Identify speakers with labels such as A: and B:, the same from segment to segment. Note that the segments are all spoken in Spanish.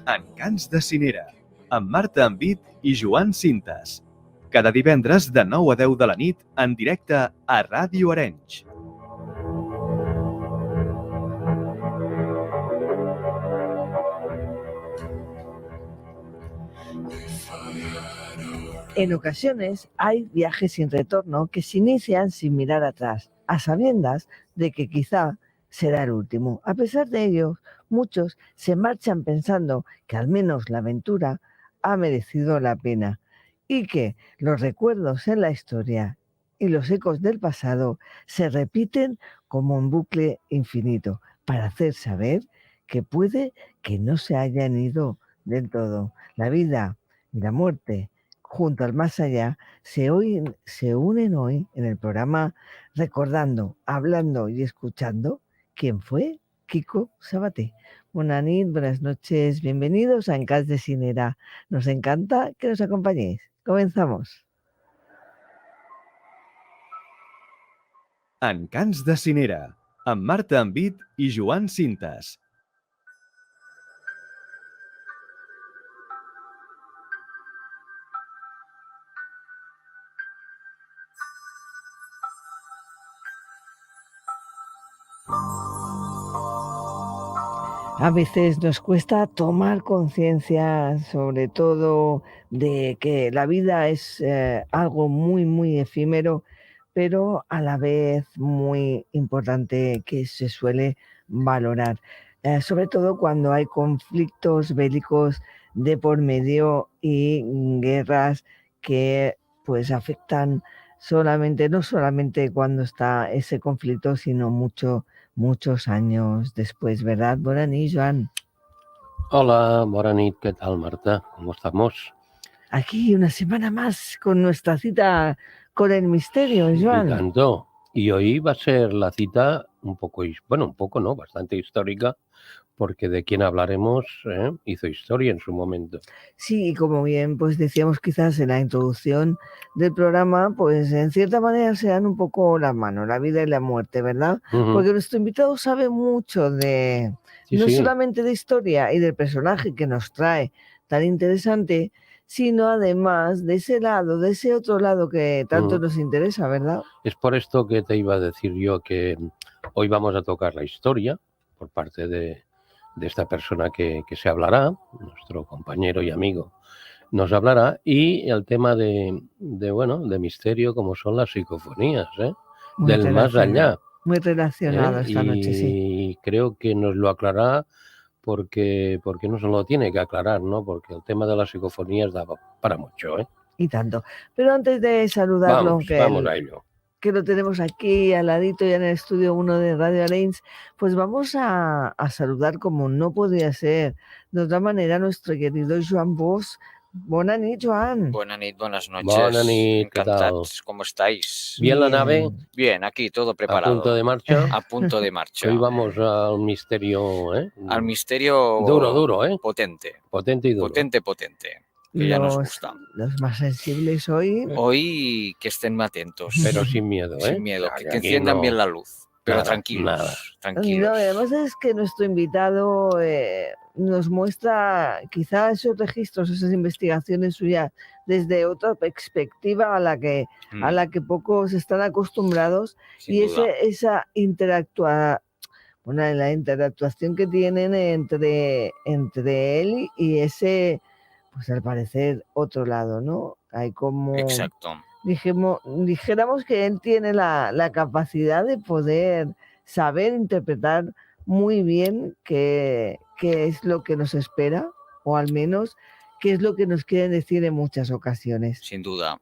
A: Encants de Cinera, amb Marta Envit i Joan Cintas. Cada divendres de 9 a 10 de la nit en directe a Ràdio Arenys.
B: En ocasiones hay viajes sin retorno que se inician sin mirar atrás, a sabiendas de que quizá será el último. A pesar de ello, muchos se marchan pensando que al menos la aventura ha merecido la pena y que los recuerdos en la historia y los ecos del pasado se repiten como un bucle infinito para hacer saber que puede que no se hayan ido del todo. La vida y la muerte junto al más allá se unen hoy en el programa recordando, hablando y escuchando quién fue Kiko Sabaté. Bona nit, buenas noches, bienvenidos a Encants de Cinera. Nos encanta que nos acompañéis. Comenzamos.
A: Encants de Cinera, amb Marta Envit i Joan Cintas.
B: A veces nos cuesta tomar conciencia, sobre todo, de que la vida es algo muy, muy efímero, pero a la vez muy importante que se suele valorar. Sobre todo cuando hay conflictos bélicos de por medio y guerras que pues afectan no solamente cuando está ese conflicto, sino muchos años después, ¿verdad? Bona nit, Joan.
C: Hola, bona nit, ¿qué tal, Marta? ¿Cómo estamos?
B: Aquí una semana más con nuestra cita con el misterio, Joan.
C: Y tanto. Y hoy va a ser la cita bastante histórica, porque de quien hablaremos hizo historia en su momento.
B: Sí, y como bien pues decíamos quizás en la introducción del programa, pues en cierta manera se dan un poco las manos, la vida y la muerte, ¿verdad? Porque nuestro invitado sabe mucho no solamente de historia y del personaje que nos trae tan interesante, sino además de ese lado, de ese otro lado que tanto nos interesa, ¿verdad?
C: Es por esto que te iba a decir yo que hoy vamos a tocar la historia por parte de esta persona que se hablará, nuestro compañero y amigo nos hablará, y el tema de misterio, como son las psicofonías, del más allá.
B: Muy relacionado esta noche, sí.
C: Y creo que nos lo aclarará porque no se lo tiene que aclarar, ¿no? Porque el tema de las psicofonías da para mucho, ¿eh?
B: Y tanto. Pero antes de saludarlo,
C: vamos a ello.
B: Que lo tenemos aquí al ladito ya en el estudio 1 de Radio Arenys, pues vamos a saludar, como no podía ser de otra manera, a nuestro querido Joan Bosch. Bona nit, Joan.
D: Buena nit, buenas noches.
C: Bona nit,
D: encantados. ¿Cómo estáis?
C: ¿Bien la nave?
D: Bien, aquí todo preparado.
C: ¿A punto de marcha?
D: A punto de marcha.
C: Hoy vamos al misterio,
D: Al misterio
C: duro, ¿eh?
D: Potente.
C: Potente y duro.
D: Potente. Que ya nos gusta.
B: Los más sensibles hoy.
D: Hoy que estén atentos.
C: Pero sin miedo, ¿eh?
D: Sin miedo,
C: O sea,
D: que enciendan bien la luz. Pero tranquilos.
B: No, además es que nuestro invitado nos muestra quizá esos registros, esas investigaciones suyas desde otra perspectiva a la que pocos están acostumbrados.
D: Sin
B: y
D: duda.
B: esa la interactuación que tienen entre él y ese, pues al parecer, otro lado, ¿no? Hay como...
D: Exacto.
B: Dijéramos que él tiene la capacidad de poder saber interpretar muy bien qué es lo que nos espera, o al menos qué es lo que nos quieren decir en muchas ocasiones.
D: Sin duda,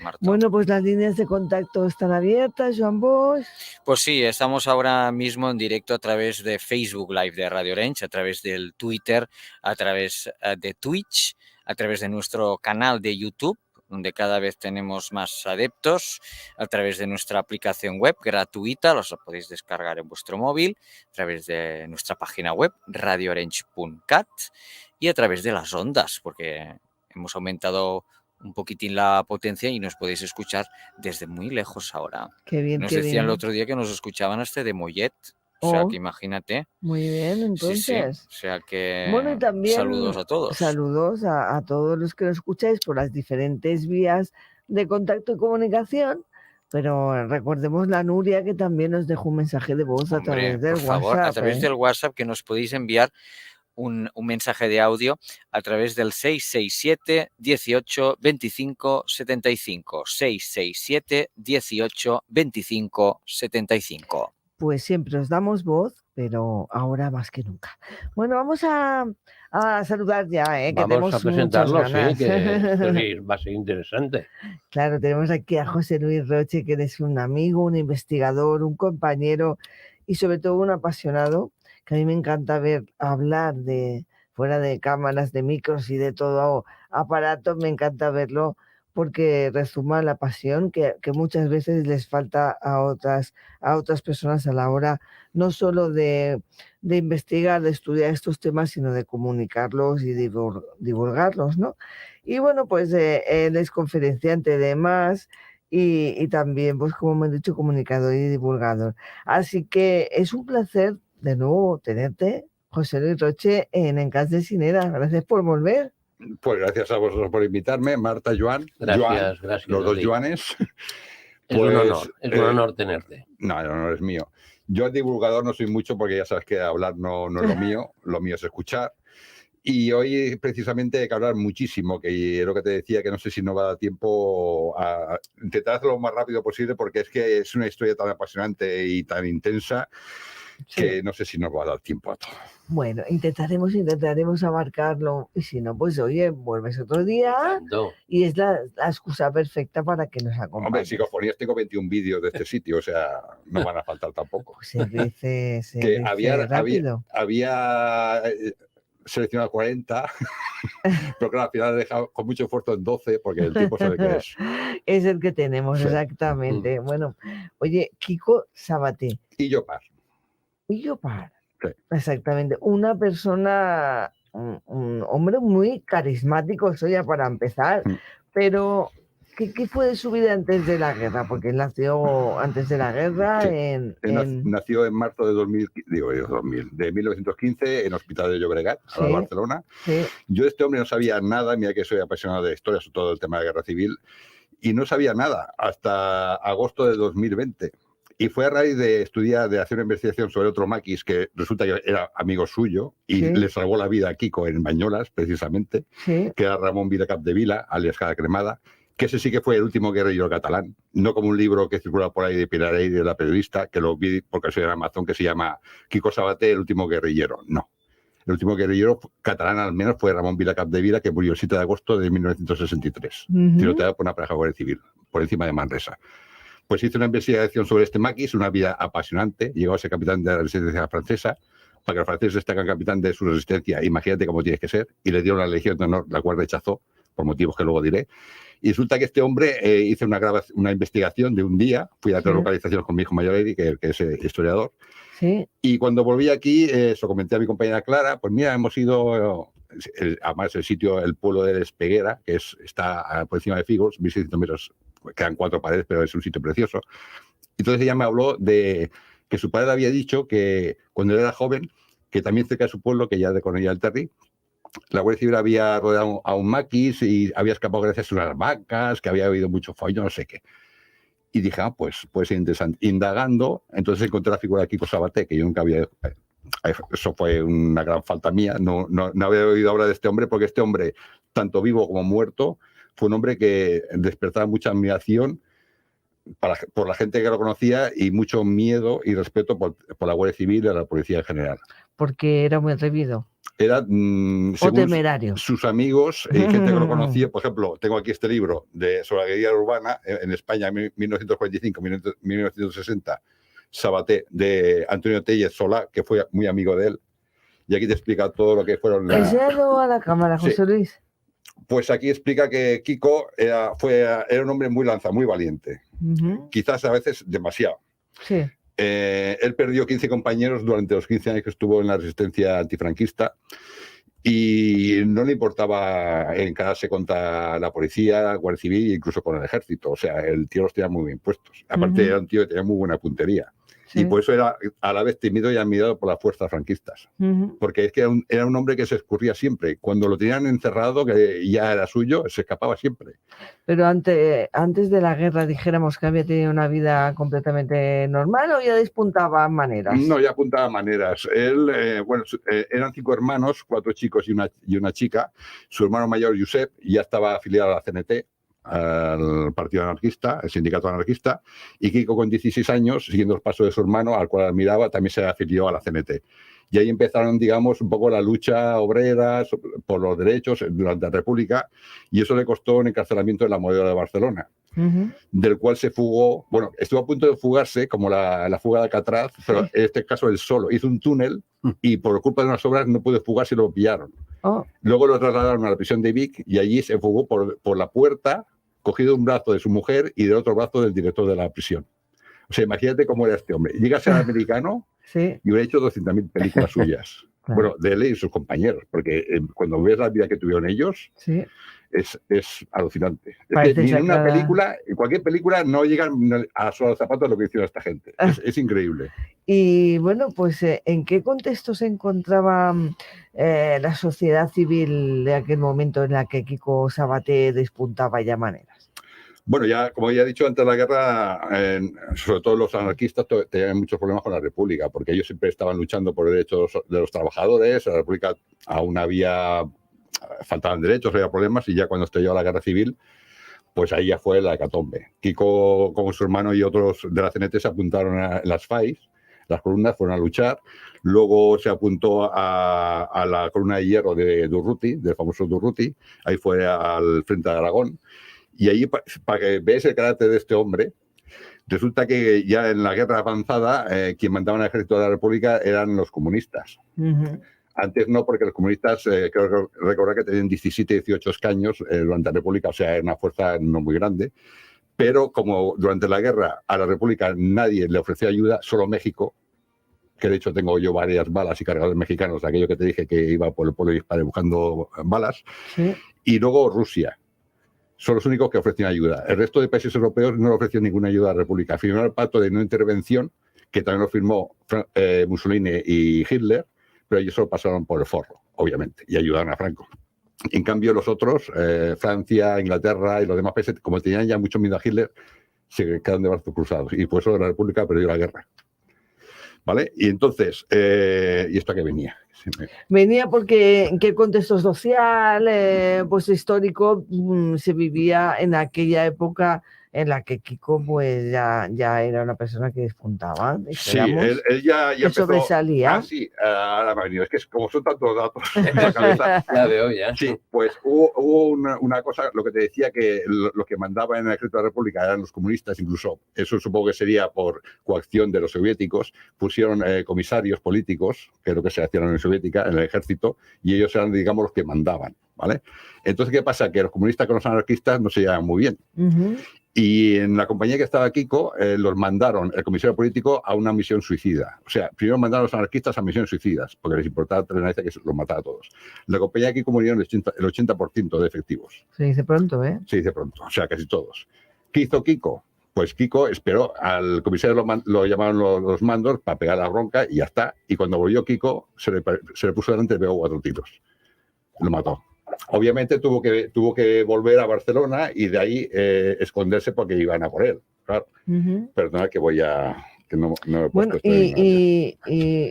D: Marta.
B: Bueno, pues las líneas de contacto están abiertas, Joan Bosch.
D: Pues sí, estamos ahora mismo en directo a través de Facebook Live de Radio Arenys, a través del Twitter, a través de Twitch, a través de nuestro canal de YouTube, donde cada vez tenemos más adeptos, a través de nuestra aplicación web gratuita, los podéis descargar en vuestro móvil, a través de nuestra página web radioarenys.cat y a través de las ondas, porque hemos aumentado un poquitín la potencia y nos podéis escuchar desde muy lejos ahora.
B: Qué bien,
D: nos
B: qué
D: decían
B: bien.
D: el otro día que nos escuchaban hasta de Mollet. O sea
B: Oh,
D: que imagínate.
B: muy bien,
D: Sí, sí.
B: entonces.
D: O sea
B: Bueno, y
D: que
B: también
D: saludos a todos.
B: saludos a todos los que nos escucháis por las diferentes vías de contacto y comunicación, pero recordemos la Nuria que también nos dejó un mensaje de voz a
D: Hombre,
B: través del
D: por favor, a
B: WhatsApp,
D: través
B: ¿eh?
D: del WhatsApp que nos podéis enviar un mensaje de audio a través del 667 18 25 75. 667 18 25 75.
B: Pues siempre os damos voz, pero ahora más que nunca. Bueno, vamos a saludar ya, que
C: Vamos
B: tenemos
C: a
B: muchas
C: presentarlo, sí,
B: ganas.
C: que esto sí va a ser interesante.
B: Claro, tenemos aquí a José Luis Roche, que es un amigo, un investigador, un compañero y sobre todo un apasionado, que a mí me encanta ver hablar de fuera de cámaras, de micros y de todo aparato, me encanta verlo porque resuma la pasión que muchas veces les falta a otras personas a la hora no solo de investigar, de estudiar estos temas, sino de comunicarlos y divulgarlos, ¿no? Y bueno, pues él es conferenciante de más y también, pues como me he dicho, comunicador y divulgador. Así que es un placer de nuevo tenerte, José Luis Roche, en Cas de Sinera. Gracias por volver.
E: Pues gracias a vosotros por invitarme, Marta, Joan,
C: Gracias, gracias
E: los
C: a
E: dos
C: ti.
E: Joanes.
C: Es un honor, es un honor tenerte.
E: No, el honor es mío. Yo divulgador no soy mucho porque ya sabes que hablar no es lo mío es escuchar. Y hoy precisamente hay que hablar muchísimo, que es lo que te decía, que no sé si no va a dar tiempo a intentar hacerlo lo más rápido posible porque es que es una historia tan apasionante y tan intensa que no sé si nos va a dar tiempo a todo.
B: Bueno, intentaremos abarcarlo y si no, pues oye, vuelves otro día y es la excusa perfecta para que nos acompañes.
E: Hombre, psicofonías tengo 21 vídeos de este sitio, o sea, no van a faltar tampoco.
B: Pues se dice
E: rápido. Había seleccionado 40, pero claro, al final he dejado con mucho esfuerzo en 12 porque el tiempo sabe que es.
B: Es el que tenemos,
E: Sí.
B: exactamente. Bueno, oye, Kiko Sabaté.
E: Illopar.
B: Illopar.
E: Sí.
B: Exactamente. Una persona, un hombre muy carismático, eso ya para empezar, pero ¿qué fue de su vida antes de la guerra? Porque él nació antes de la guerra
E: Sí. Nació en marzo de 1915 en Hospital de Llobregat,
B: sí.
E: a Barcelona.
B: Sí.
E: Yo de este hombre no sabía nada, mira que soy apasionado de historia, sobre todo del tema de guerra civil, y no sabía nada hasta agosto de 2020. Y fue a raíz de estudiar, de hacer una investigación sobre otro maquis que resulta que era amigo suyo y le salvó la vida a Kiko en Bañolas, precisamente, que era Ramón Vila Capdevila, alias Cada Cremada, que ese sí que fue el último guerrillero catalán, no como un libro que circula por ahí de Pilar Eire, de la periodista, que lo vi porque soy en Amazon, que se llama Kiko Sabaté, el último guerrillero. No. El último guerrillero catalán, al menos, fue Ramón Vila Capdevila, que murió el 7 de agosto de 1963, tiroteado por una pareja guardia civil, por encima de Manresa. Pues hizo una investigación sobre este maquis, una vida apasionante, llegó a ser capitán de la resistencia francesa, para que los franceses destacan capitán de su resistencia, imagínate cómo tienes que ser, y le dieron la Legión de Honor, la cual rechazó, por motivos que luego diré. Y resulta que este hombre hizo una investigación de un día, fui a hacer localizaciones con mi hijo mayor, Eddie, que es historiador, y cuando volví aquí, se lo comenté a mi compañera Clara, pues mira, hemos ido, además el sitio, el pueblo de Espeguera, que está por encima de Fígols, 1.600 metros, quedan 4 paredes, pero es un sitio precioso. Entonces ella me habló de que su padre había dicho que cuando él era joven, que también cerca de su pueblo, que ya de Cornellà del Terri, la Guardia Civil había rodeado a un maquis y había escapado gracias a unas vacas, que había habido mucho follón, no sé qué. Y dije, pues puede ser interesante. Indagando, entonces encontré la figura de Kiko Sabaté, que yo nunca había... Eso fue una gran falta mía, no había oído hablar de este hombre, porque este hombre, tanto vivo como muerto, fue un hombre que despertaba mucha admiración por la gente que lo conocía y mucho miedo y respeto por la Guardia Civil y a la policía en general.
B: Porque era muy atrevido.
E: Era,
B: o temerario.
E: Sus amigos y gente que lo conocía, por ejemplo, tengo aquí este libro sobre la guerrilla urbana en España, 1945-1960, Sabaté, de Antonio Tellez Solá, que fue muy amigo de él. Y aquí te explica todo lo que fueron...
B: Enséñalo a la cámara, José Luis.
E: Pues aquí explica que Kiko era un hombre muy muy valiente. Quizás a veces demasiado.
B: Sí.
E: Él perdió 15 compañeros durante los 15 años que estuvo en la resistencia antifranquista y no le importaba encararse contra la policía, la Guardia Civil e incluso con el ejército. O sea, el tío los tenía muy bien puestos. Aparte era un tío que tenía muy buena puntería.
B: Sí.
E: Y por eso era a la vez temido y admirado por las fuerzas franquistas. Porque es que era un hombre que se escurría siempre. Cuando lo tenían encerrado, que ya era suyo, se escapaba siempre.
B: Pero antes de la guerra dijéramos que había tenido una vida completamente normal o ya despuntaba maneras.
E: No, ya apuntaba maneras. Él, eran 5 hermanos, 4 chicos y una chica. Su hermano mayor, Josep, ya estaba afiliado a la CNT, al Partido Anarquista, el Sindicato Anarquista, y Kiko, con 16 años, siguiendo los pasos de su hermano, al cual admiraba, también se afilió a la CNT. Y ahí empezaron, digamos, un poco la lucha obrera por los derechos durante la República, y eso le costó un encarcelamiento en la Modelo de Barcelona, del cual se fugó. Bueno, estuvo a punto de fugarse, como la fuga de Alcatraz, pero en este caso él solo hizo un túnel y por culpa de unas obras no pudo fugarse y lo pillaron. Luego lo trasladaron a la prisión de Vic y allí se fugó por la puerta, cogido un brazo de su mujer y del otro brazo del director de la prisión. O sea, imagínate cómo era este hombre. Llega a ser americano y hubiera hecho 200.000 películas suyas. Claro. Bueno, de él y sus compañeros, porque cuando ves la vida que tuvieron ellos, es alucinante. Es que ni en una película, en cualquier película, no llegan a los zapatos lo que hicieron esta gente. Es increíble.
B: Y bueno, pues ¿en qué contexto se encontraba la sociedad civil de aquel momento en la que Kiko Sabaté despuntaba ya maneras?
E: Bueno, ya como ya he dicho, antes de la guerra, sobre todo los anarquistas tenían muchos problemas con la República, porque ellos siempre estaban luchando por derechos de los trabajadores. En la República aún faltaban derechos, había problemas, y ya cuando estalló la guerra civil, pues ahí ya fue la hecatombe. Kiko, con su hermano y otros de la CNT, se apuntaron a las FAIs, las columnas, fueron a luchar. Luego se apuntó a la columna de hierro de Durruti, del famoso Durruti. Ahí fue al frente de Aragón. Y ahí, para que veáis el carácter de este hombre, resulta que ya en la guerra avanzada, quien mandaba en el ejército de la República eran los comunistas. Antes no, porque los comunistas, creo recordar que tenían 17, 18 escaños durante la República, o sea, era una fuerza no muy grande. Pero como durante la guerra a la República nadie le ofreció ayuda, solo México, que de hecho tengo yo varias balas y cargadores mexicanos, aquello que te dije que iba por el pueblo y disparé buscando balas, y luego Rusia. Son los únicos que ofrecían ayuda. El resto de países europeos no le ofreció ninguna ayuda a la República. Firmaron el pacto de no intervención, que también lo firmó Mussolini y Hitler, pero ellos solo pasaron por el forro, obviamente, y ayudaron a Franco. En cambio, los otros, Francia, Inglaterra y los demás países, como tenían ya mucho miedo a Hitler, se quedaron de brazos cruzados. Y por eso la República perdió la guerra. ¿Vale? Y entonces, ¿y esto a qué venía?
B: Venía porque en qué contexto social, pues histórico, se vivía en aquella época en la que Kiko pues ya era una persona que despuntaba.
E: Sí, él ya empezó,
B: sobresalía.
E: Sí, ahora me ha venido. Es que como son tantos datos en la cabeza.
C: Ya veo, ya.
E: Sí, pues hubo una cosa, lo que te decía, que lo que mandaba en el ejército de la República eran los comunistas, incluso, eso supongo que sería por coacción de los soviéticos, pusieron comisarios políticos, que es lo que se hacía en la Unión Soviética, en el ejército, y ellos eran, digamos, los que mandaban, ¿vale? Entonces, ¿qué pasa? Que los comunistas con los anarquistas no se llevaban muy bien. Y en la compañía que estaba Kiko, los mandaron, el comisario político, a una misión suicida. O sea, primero mandaron a los anarquistas a misiones suicidas, porque les importaba que los matara a todos. La compañía de Kiko murieron el 80% de efectivos.
B: Se dice pronto, ¿eh?
E: Se dice pronto, o sea, casi todos. ¿Qué hizo Kiko? Pues Kiko esperó al comisario, lo llamaron los mandos para pegar la bronca y ya está. Y cuando volvió Kiko, se le puso delante y le pegó 4 tiros. Lo mató. Obviamente tuvo que volver a Barcelona y de ahí esconderse porque iban a por él. Claro. Perdona que que no he puesto
B: y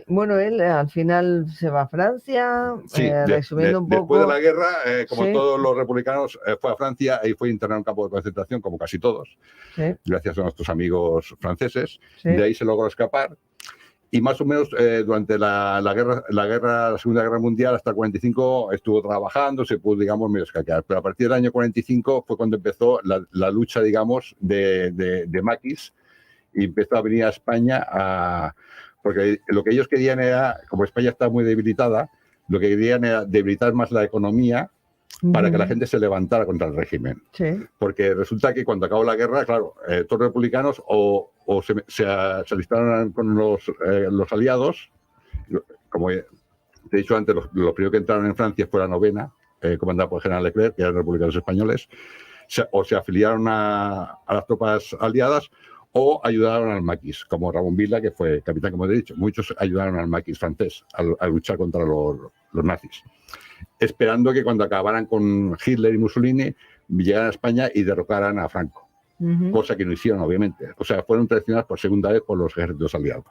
B: bueno, él al final se va a Francia,
E: sí,
B: resumiendo un poco.
E: Después de la guerra, como todos los republicanos, fue a Francia y fue internado en un campo de concentración, como casi todos, gracias a nuestros amigos franceses. De ahí se logró escapar. Y más o menos durante la Segunda Guerra Mundial, hasta el 45, estuvo trabajando, se pudo, digamos, medio escaquear. Pero a partir del año 45 fue cuando empezó la lucha, digamos, de maquis, y empezó a venir a España, porque lo que ellos querían era, como España está muy debilitada, lo que querían era debilitar más la economía para que la gente se levantara contra el régimen. Porque resulta que cuando acabó la guerra, claro, todos los republicanos o se alistaron con los aliados, como te he dicho antes, los primeros que entraron en Francia fue la novena, comandada por el general Leclerc, que eran republicanos españoles, o se afiliaron a las tropas aliadas, o ayudaron al maquis, como Ramón Vila, que fue capitán, como he dicho. Muchos ayudaron al maquis francés a luchar contra los nazis, esperando que cuando acabaran con Hitler y Mussolini llegaran a España y derrocaran a Franco, cosa que no hicieron, obviamente. O sea, fueron traicionados por segunda vez por los ejércitos aliados.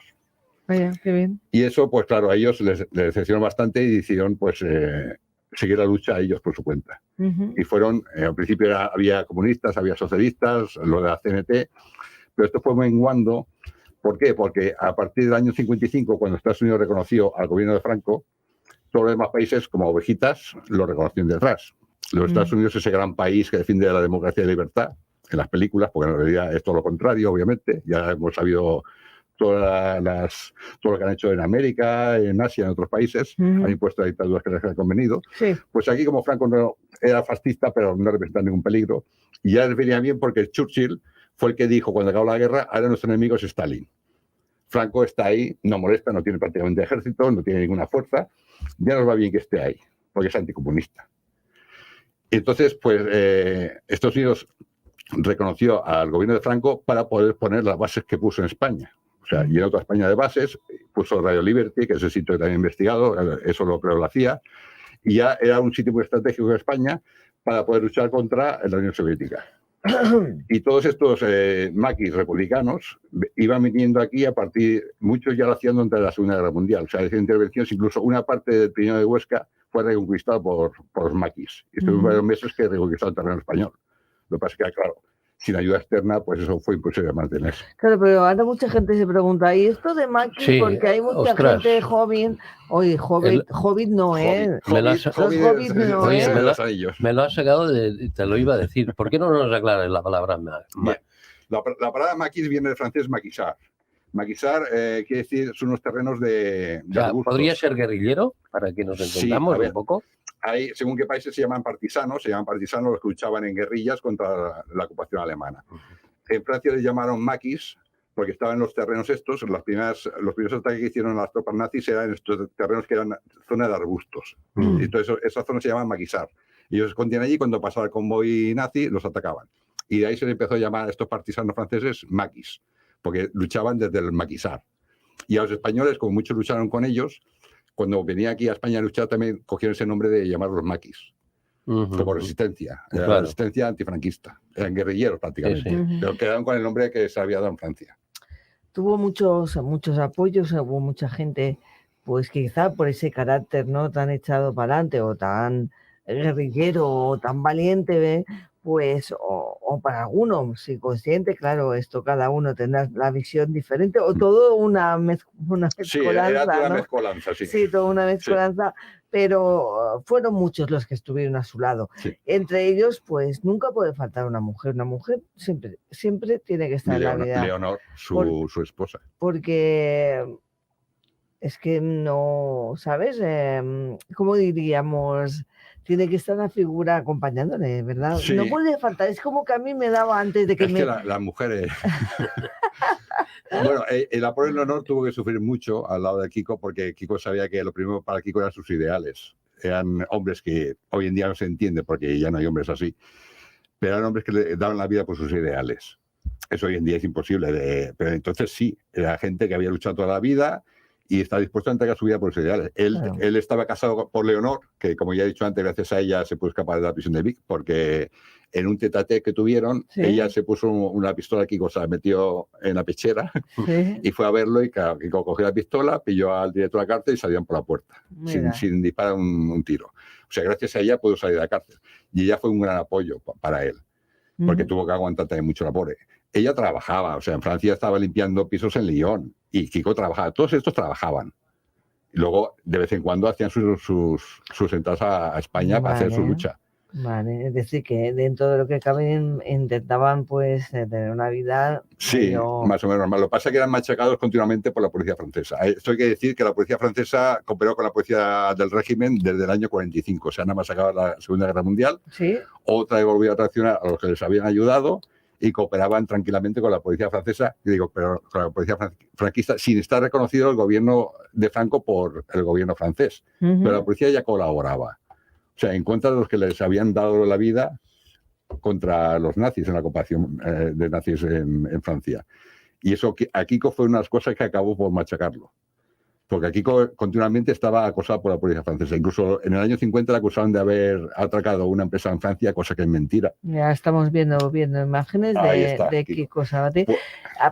B: Vaya, qué bien.
E: Y eso, pues claro, a ellos les decepcionó bastante y decidieron pues seguir la lucha a ellos por su cuenta. Y fueron, al principio había comunistas, había socialistas, lo de la CNT, pero esto fue menguando. ¿Por qué? Porque a partir del año 55, cuando Estados Unidos reconoció al gobierno de Franco, todos los demás países, como ovejitas, lo reconocieron detrás. Los Estados Unidos, ese gran país que defiende la democracia y la libertad, en las películas, porque en realidad es todo lo contrario, obviamente. Ya hemos sabido todo lo que han hecho en América, en Asia, en otros países, han impuesto las dictaduras que les han convenido.
B: Sí.
E: Pues aquí, como Franco no era fascista, pero no representaba ningún peligro, y ya les venía bien porque Churchill fue el que dijo, cuando acabó la guerra, ahora nuestro enemigo es Stalin. Franco está ahí, no molesta, no tiene prácticamente ejército, no tiene ninguna fuerza, ya nos va bien que esté ahí, porque es anticomunista. Entonces, pues, Estados Unidos reconoció al gobierno de Franco para poder poner las bases que puso en España. O sea, llenó toda España de bases, puso Radio Liberty, que es el sitio que también he investigado, eso lo hacía, y ya era un sitio muy estratégico de España para poder luchar contra la Unión Soviética. Y todos estos maquis republicanos iban viniendo aquí a partir, muchos ya lo hacían durante la Segunda Guerra Mundial, o sea, hacían intervenciones, incluso una parte del Pirineo de Huesca fue reconquistada por los maquis. Y estuvieron varios meses que reconquistaron el terreno español. Lo que pasa es que, claro, sin ayuda externa, pues eso fue imposible mantener.
B: Claro, pero ahora mucha gente se pregunta, ¿y esto de maquis?
C: Sí,
B: porque hay mucha
C: ostras.
B: gente joven. Oye, hobbit no es.
C: Me lo has- Oye, me lo has sacado te lo iba a decir. ¿Por qué no nos aclaras la palabra
E: Bien. La palabra maquis viene del francés maquisar. Maquisar quiere decir, son unos terrenos de
C: o sea,
E: arbustos.
C: ¿podría ser guerrillero? Para que nos entendamos un poco.
E: Hay, según qué países se llaman partisanos los que luchaban en guerrillas contra la ocupación alemana. En Francia les llamaron maquis porque estaban en los terrenos estos. Los primeros ataques que hicieron las tropas nazis eran en estos terrenos que eran zonas de arbustos. Y entonces esas zonas se llaman maquisar. Y ellos se escondían allí, cuando pasaba el convoy nazi los atacaban. Y de ahí se le empezó a llamar a estos partisanos franceses maquis, porque luchaban desde el maquisar. Y a los españoles, como muchos lucharon con ellos, cuando venía aquí a España a luchar también cogieron ese nombre de llamarlos maquis, como resistencia,
C: Claro.
E: resistencia antifranquista. Eran guerrilleros prácticamente, pero quedaron con el nombre que se había dado en Francia.
B: Tuvo muchos apoyos, hubo mucha gente, pues quizá por ese carácter no tan echado para adelante o tan guerrillero o tan valiente, pues, o para algunos, si consciente, claro, esto cada uno tendrá la visión diferente, o todo una mezcolanza.
E: Sí, era toda una
B: ¿no?
E: mezcolanza, sí.
B: Sí, toda una mezcolanza, pero fueron muchos los que estuvieron a su lado.
E: Sí.
B: Entre ellos, pues nunca puede faltar una mujer. Una mujer siempre tiene que estar en la vida.
E: Leonor, su esposa.
B: Porque es que no, ¿sabes? ¿Cómo diríamos? Tiene que estar la figura acompañándole, ¿verdad?
E: Sí.
B: No puede faltar. Es como que a mí me daba antes de que
E: es que las mujeres... Bueno, el apoyo de Leonor tuvo que sufrir mucho al lado de Kiko, porque Kiko sabía que lo primero para Kiko eran sus ideales. Eran hombres que hoy en día no se entiende, porque ya no hay hombres así, pero eran hombres que le daban la vida por sus ideales. Eso hoy en día es imposible, pero entonces sí, era gente que había luchado toda la vida y está dispuesto a entregar su vida por sus ideales. Él estaba casado por Leonor, que como ya he dicho antes, gracias a ella se pudo escapar de la prisión de Vic, porque en un tete-a-tete que tuvieron, ella se puso una pistola a Kiko, se la metió en la pechera y fue a verlo, y Kiko cogió la pistola, pilló al director de la cárcel y salían por la puerta, sin disparar un tiro. O sea, gracias a ella pudo salir de la cárcel. Y ella fue un gran apoyo para él, porque tuvo que aguantar también mucho la pobre. Ella trabajaba, o sea, en Francia estaba limpiando pisos en Lyon, y Kiko trabajaba. Todos estos trabajaban. Y luego, de vez en cuando, hacían sus entradas a España para hacer su lucha.
B: Vale, es decir, que dentro de lo que cabe intentaban, pues, tener una vida...
E: Sí, más o menos normal. Lo que pasa es que eran machacados continuamente por la policía francesa. Esto hay que decir que la policía francesa cooperó con la policía del régimen desde el año 45. Se han masacrado la Segunda Guerra Mundial.
B: Sí.
E: Otra volvió a traicionar a los que les habían ayudado, y cooperaban tranquilamente con la policía francesa, pero con la policía franquista, sin estar reconocido el gobierno de Franco por el gobierno francés. Pero la policía ya colaboraba. O sea, en contra de los que les habían dado la vida contra los nazis en la ocupación de nazis en Francia. Y eso a Kiko fue una de las cosas que acabó por machacarlo. Porque Kiko continuamente estaba acosado por la policía francesa. Incluso en el año 50 le acusaron de haber atracado una empresa en Francia, cosa que es mentira.
B: Ya estamos viendo imágenes de Kiko Sabaté.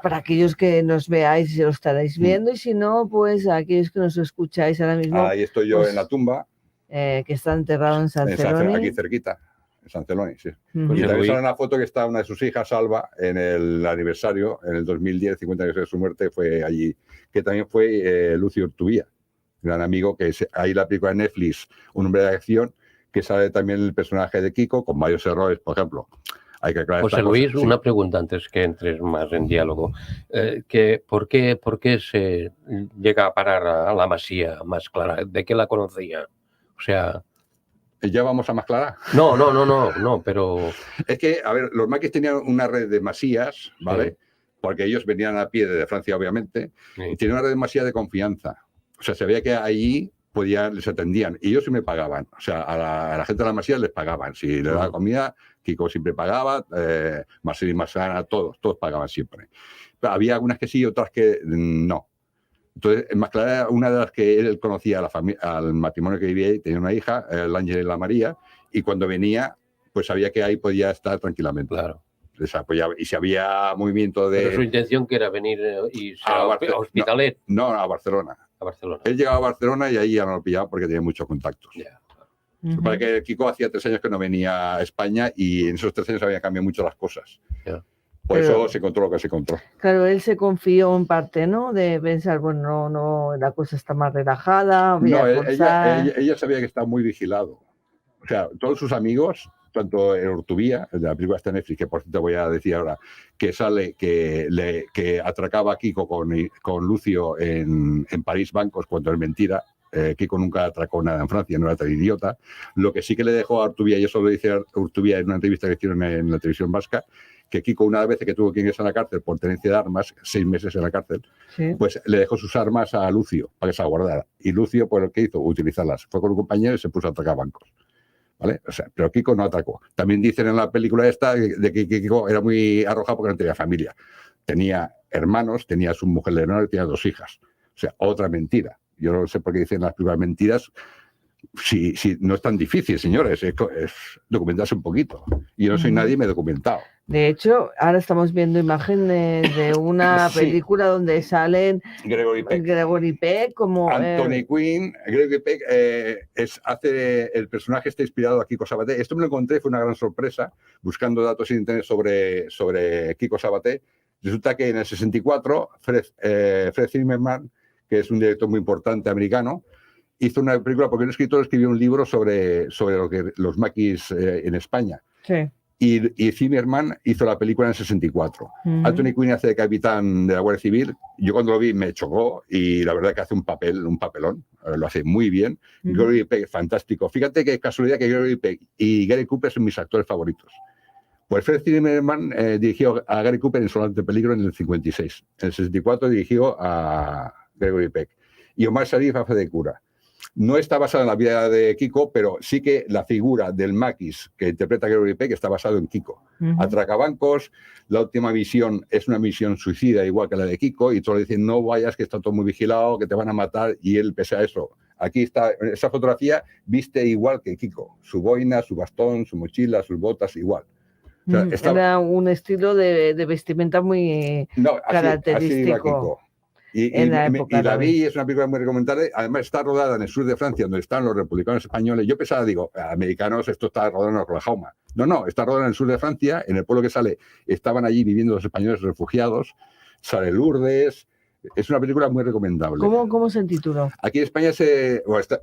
B: Para aquellos que nos veáis, lo estaréis viendo, y si no, pues aquellos que nos escucháis ahora mismo.
E: Ahí estoy yo, pues, en la tumba.
B: Que está enterrado en San Celoni.
E: Aquí cerquita, en San Celoni, sí. Y también sale una foto que está una de sus hijas, Alba, en el aniversario, en el 2010, 50 años de su muerte, fue allí, que también fue Lucio Urtubía, gran amigo, que es ahí la película de Netflix, Un hombre de acción, que sale también el personaje de Kiko, con varios errores, por ejemplo. Hay que aclarar
C: José Luis, una pregunta antes que entres más en diálogo. ¿Por qué se llega a parar a la Masía Más Clara? ¿De qué la conocía? O sea...
E: ¿Ya vamos a Más Clara?
C: No, pero...
E: Es que, a ver, los maquis tenían una red de masías, ¿vale? Sí. Porque ellos venían a pie desde Francia, obviamente, y tenían una red de masías de confianza. O sea, se veía que allí les atendían. Y ellos sí me pagaban. O sea, a la gente de la masía les pagaban. Si le daba comida, Kiko siempre pagaba, Marcel y Masana, todos pagaban siempre. Pero había algunas que sí y otras que no. Entonces, Más Clara era una de las que él conocía al matrimonio que vivía ahí, tenía una hija, el Ángel y la María, y cuando venía, pues sabía que ahí podía estar tranquilamente.
C: Claro.
E: Y si había movimiento de...
C: Pero su intención que era venir y a Hospitalet.
E: No, a Barcelona.
C: A Barcelona.
E: Él llegaba a Barcelona y ahí ya no lo pillaba porque tenía muchos contactos.
C: Yeah.
E: Para que Kiko hacía 3 años que no venía a España y en esos 3 años habían cambiado mucho las cosas.
C: Yeah.
E: Por eso se encontró lo que se encontró.
B: Claro, él se confió en parte, ¿no? De pensar, bueno, no, la cosa está más relajada.
E: No, ella sabía que estaba muy vigilado. O sea, todos sus amigos, tanto el Urtubía, el de la película de Netflix, que por cierto voy a decir ahora, que sale que atracaba a Kiko con Lucio en París bancos cuando es mentira. Kiko nunca atracó nada en Francia, no era tan idiota. Lo que sí que le dejó a Urtubía, y eso lo dice Urtubía en una entrevista que hicieron en la televisión vasca, que Kiko una vez que tuvo que ingresar a la cárcel por tenencia de armas, 6 meses en la cárcel, sí, pues le dejó sus armas a Lucio para que se las guardara. Y Lucio, pues lo que hizo, utilizarlas. Fue con un compañero y se puso a atracar bancos. ¿Vale? O sea, pero Kiko no atacó. También dicen en la película esta de que Kiko era muy arrojado porque no tenía familia. Tenía hermanos, tenía su mujer Leonor y tenía 2 hijas. O sea, otra mentira. Yo no sé por qué dicen las películas mentiras. Si no es tan difícil, señores, es documentarse un poquito. Y yo no soy nadie y me he documentado.
B: De hecho, ahora estamos viendo imágenes de una película donde salen Gregory Peck como...
E: Anthony Quinn. Gregory Peck hace el personaje está inspirado a Kiko Sabaté. Esto me lo encontré, fue una gran sorpresa, buscando datos en internet sobre Kiko Sabaté. Resulta que en el 64, Fred Zimmerman, que es un director muy importante americano, hizo una película porque un escritor escribió un libro sobre los maquis en España.
B: Sí.
E: Y Zimmerman hizo la película en el 64. Anthony Quinn hace de capitán de la Guardia Civil. Yo cuando lo vi me chocó y la verdad que hace un papelón. Lo hace muy bien. Gregory Peck, fantástico. Fíjate qué casualidad que Gregory Peck y Gary Cooper son mis actores favoritos. Pues Fred Zimmerman dirigió a Gary Cooper en Soldado de Peligro en el 56. En el 64 dirigió a Gregory Peck. Y Omar Sharif hace de cura. No está basado en la vida de Kiko, pero sí que la figura del maquis que interpreta Gregory Peck está basado en Kiko. Atracabancos, la última misión es una misión suicida igual que la de Kiko y todos le dicen no vayas, que está todo muy vigilado, que te van a matar, y él pese a eso. Aquí está, esa fotografía viste igual que Kiko, su boina, su bastón, su mochila, sus botas igual.
B: O sea, era un estilo de vestimenta muy característico.
E: Así iba Kiko. Y la vi y es una película muy recomendable. Además está rodada en el sur de Francia, donde están los republicanos españoles. Yo pensaba, digo, americanos, esto está rodado en Oklahoma. No, está rodada en el sur de Francia, en el pueblo que sale. Estaban allí viviendo los españoles refugiados. Sale Lourdes. Es una película muy recomendable.
B: ¿Cómo se tituló?
E: Aquí en España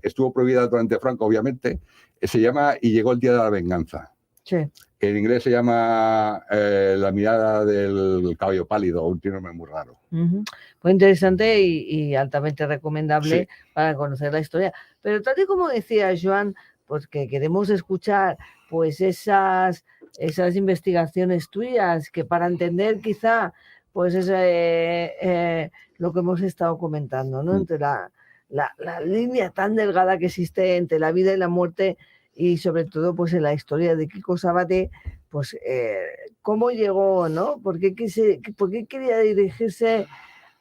E: estuvo prohibida durante Franco, obviamente. Se llama Y llegó el día de la venganza.
B: Sí.
E: En inglés se llama La mirada del caballo pálido, un nombre muy raro.
B: Muy interesante y altamente recomendable para conocer la historia. Pero tal y como decía Joan, pues que queremos escuchar pues esas investigaciones tuyas, que para entender quizá pues lo que hemos estado comentando, ¿no? Entre la línea tan delgada que existe entre la vida y la muerte, y sobre todo pues en la historia de Kiko Sabaté, pues cómo llegó, ¿no? ¿Por qué quería dirigirse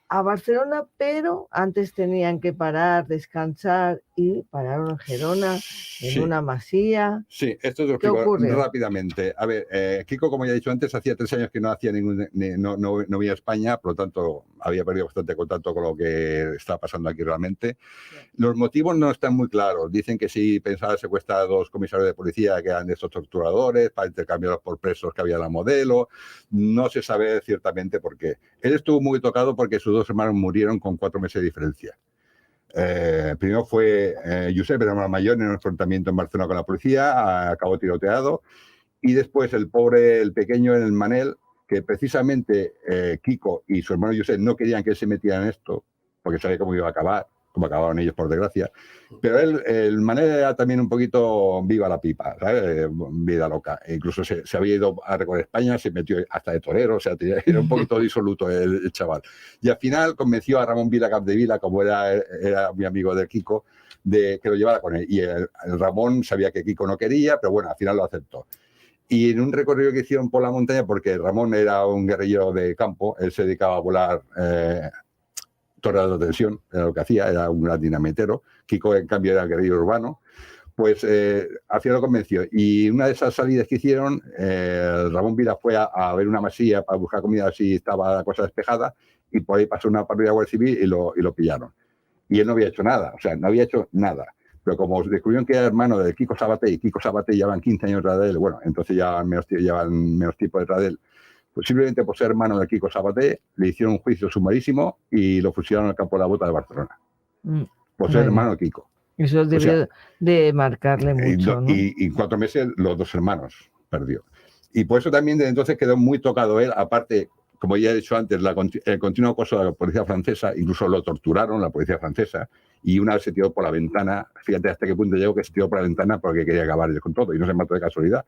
B: a Barcelona? Pero antes tenían que parar, descansar y pararon en Gerona, en
E: Sí.
B: una masía.
E: Sí, esto te lo
B: ¿Qué
E: explico
B: ocurrió?
E: rápidamente. A ver, Kiko, como ya he dicho antes, hacía 3 años que no hacía no venía a España, por lo tanto había perdido bastante contacto con lo que estaba pasando aquí realmente. Los motivos no están muy claros. Dicen que sí pensaba secuestrar a 2 comisarios de policía que eran de estos torturadores para intercambiarlos por presos que había en la Modelo. No se sabe ciertamente por qué. Él estuvo muy tocado porque sus 2 hermanos murieron con 4 meses de diferencia. Primero fue Josep, era el mayor, en un enfrentamiento en Barcelona con la policía, acabó tiroteado, y después el pequeño en el Manel, que precisamente Kiko y su hermano Josep no querían que él se metiera en esto, porque sabía cómo iba a acabar, como acabaron ellos por desgracia, pero el Manel era también un poquito viva la pipa, ¿sabes? Vida loca. E incluso se había ido a recorrer España, se metió hasta de torero, o sea, era un poquito disoluto el chaval. Y al final convenció a Ramón Vila Capdevila, como era mi amigo del Kiko, de que lo llevara con él. Y el Ramón sabía que Kiko no quería, pero bueno, al final lo aceptó. Y en un recorrido que hicieron por la montaña, porque Ramón era un guerrillero de campo, él se dedicaba a volar torres de tensión, era lo que hacía, era un gran dinamitero. Kiko, en cambio, era guerrillero urbano. Pues al final lo convenció. Y una de esas salidas que hicieron, Ramón Vila fue a ver una masía para buscar comida si estaba la cosa despejada, y por ahí pasó una patrulla de Guardia Civil y lo pillaron. Y él no había hecho nada, o sea, no había hecho nada. Pero como descubrieron que era hermano de Kiko Sabaté, y Kiko Sabaté llevan 15 años detrás de él, bueno, entonces ya llevan menos tiempo detrás de él, pues simplemente por ser hermano de Kiko Sabaté, le hicieron un juicio sumarísimo y lo fusilaron al campo de la Bota de Barcelona. Por ser hermano de Kiko.
B: Eso debió de marcarle mucho, ¿no?
E: Y en 4 meses los 2 hermanos perdió. Y por eso también desde entonces quedó muy tocado él, aparte, como ya he dicho antes, el continuo acoso de la policía francesa, incluso lo torturaron la policía francesa, y una vez se tiró por la ventana, fíjate hasta qué punto llegó, que se tiró por la ventana porque quería acabar con todo, y no se mató de casualidad,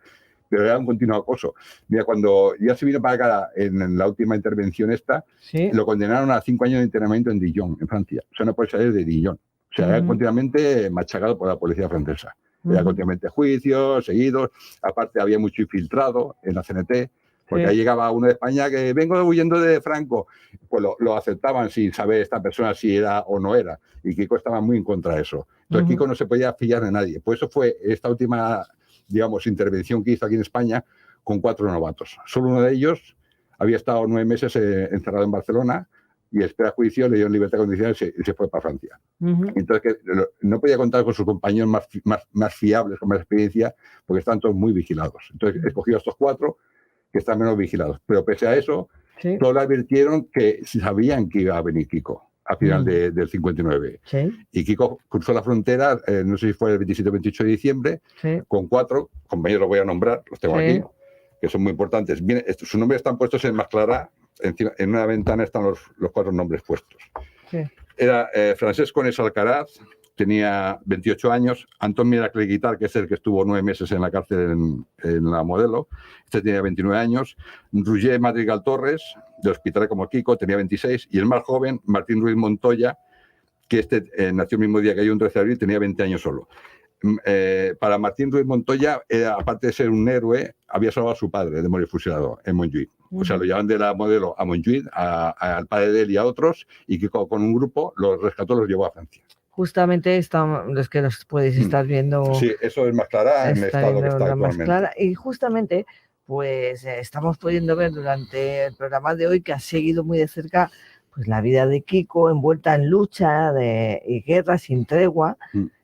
E: pero era un continuo acoso. Mira, cuando ya se vino para acá en la última intervención esta,
B: ¿Sí?
E: Lo condenaron a 5 años de internamiento en Dijon, en Francia. O sea, no puede salir de Dijon. O sea, era continuamente machacado por la policía francesa. Era continuamente juicios, seguidos. Aparte, había mucho infiltrado en la CNT, porque ahí llegaba uno de España que vengo huyendo de Franco. Pues lo aceptaban sin saber esta persona si era o no era. Y Kiko estaba muy en contra de eso. Entonces, Kiko no se podía fiar de nadie. Por eso fue esta última, digamos, intervención que hizo aquí en España con 4 novatos. Solo uno de ellos había estado 9 meses encerrado en Barcelona, y espera juicio, le dieron libertad condicional y se fue para Francia. Entonces, no podía contar con sus compañeros más fiables, con más experiencia, porque están todos muy vigilados. Entonces, escogió a estos 4 que están menos vigilados. Pero pese a eso, todos le advirtieron que sabían que iba a venir Kiko a final del 59. Y Kiko cruzó la frontera, no sé si fue el 27 o 28 de diciembre, con 4 compañeros, los voy a nombrar, los tengo aquí, que son muy importantes. Bien, sus nombres están puestos en más clara. Encima, en una ventana están los 4 nombres puestos. Era Francesco Nes Alcaraz, tenía 28 años. Antón Miracle Guitar, que es el que estuvo 9 meses en la cárcel en la Modelo, este tenía 29 años. Roger Madrigal Torres, de Hospital como Kiko, tenía 26. Y el más joven, Martín Ruiz Montoya, que nació el mismo día que yo, un 13 de abril, tenía 20 años solo. Para Martín Ruiz Montoya, aparte de ser un héroe, había salvado a su padre de morir fusilado en Montjuïc. O sea, lo llevan de la Modelo a Montjuïc, al padre de él y a otros, y que con un grupo los rescató, los llevó a Francia.
B: Justamente los que nos podéis estar viendo.
E: Sí, eso es más clara en el estado que está actualmente.
B: Clara, y justamente, pues estamos pudiendo ver durante el programa de hoy que ha seguido muy de cerca pues la vida de Kiko, envuelta en lucha y guerra sin tregua,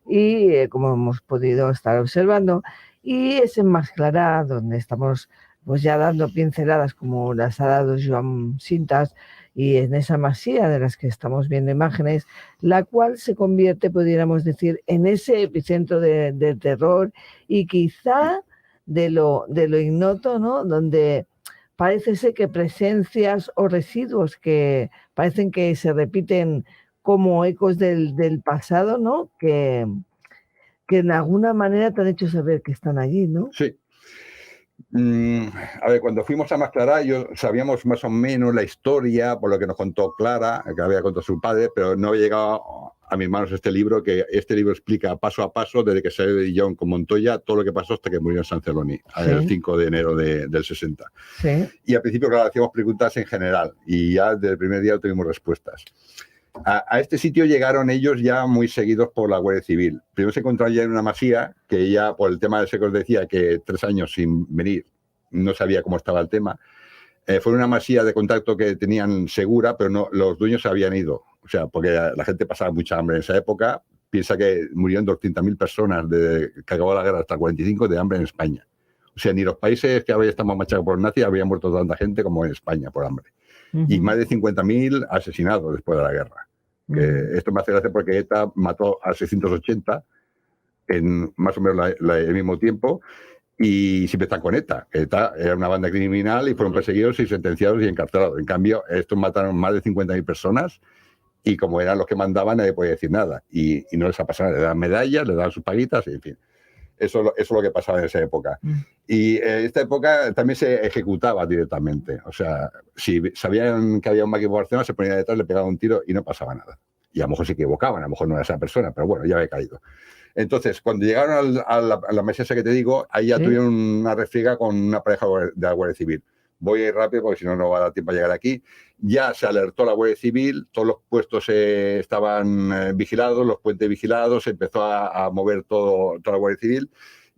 B: y como hemos podido estar observando, y es en Más Clara donde estamos pues ya dando pinceladas como las ha dado Joan Cintas, y en esa masía de las que estamos viendo imágenes, la cual se convierte, pudiéramos decir, en ese epicentro de terror y quizá de lo ignoto, ¿no? Donde parece ser que presencias o residuos que parecen que se repiten como ecos del pasado, ¿no? Que en alguna manera te han hecho saber que están allí, ¿no?
E: Sí. A ver, cuando fuimos a Masclará, sabíamos más o menos la historia, por lo que nos contó Clara, que había contado su padre, pero no había llegado a mis manos este libro, que este libro explica paso a paso, desde que salió de John con Montoya, todo lo que pasó hasta que murió en San Celoni, el 5 de enero del 60.
B: Sí.
E: Y al principio, claro, hacíamos preguntas en general, y ya desde el primer día tuvimos respuestas. A este sitio llegaron ellos ya muy seguidos por la Guardia Civil. Primero se encontraron ya en una masía, que ya por el tema del que os decía, que 3 años sin venir, no sabía cómo estaba el tema. Fue una masía de contacto que tenían segura, pero no, los dueños se habían ido. O sea, porque la gente pasaba mucha hambre en esa época. Piensa que murieron 200.000 personas desde que acabó la guerra hasta el 45 de hambre en España. O sea, ni los países que habían estado machacados por los nazis habían muerto tanta gente como en España por hambre. Y más de 50.000 asesinados después de la guerra. Que esto me hace gracia porque ETA mató a 680 en más o menos el mismo tiempo y siempre están con ETA. ETA era una banda criminal y fueron perseguidos y sentenciados y encarcelados. En cambio, estos mataron más de 50.000 personas y como eran los que mandaban nadie podía decir nada. Y no les ha pasado nada. Le dan medallas, le dan sus paguitas y en fin. Eso es lo que pasaba en esa época. Y en esta época también se ejecutaba directamente. O sea, si sabían que había un máquina en Barcelona, se ponía detrás, le pegaban un tiro y no pasaba nada. Y a lo mejor se equivocaban, a lo mejor no era esa persona, pero bueno, ya había caído. Entonces, cuando llegaron a la mesa esa que te digo, ahí ya tuvieron una refriega con una pareja de la Guardia Civil. Voy a ir rápido porque si no, no va a dar tiempo a llegar aquí. Ya se alertó la Guardia Civil, todos los puestos estaban vigilados, los puentes vigilados, se empezó a mover toda la Guardia Civil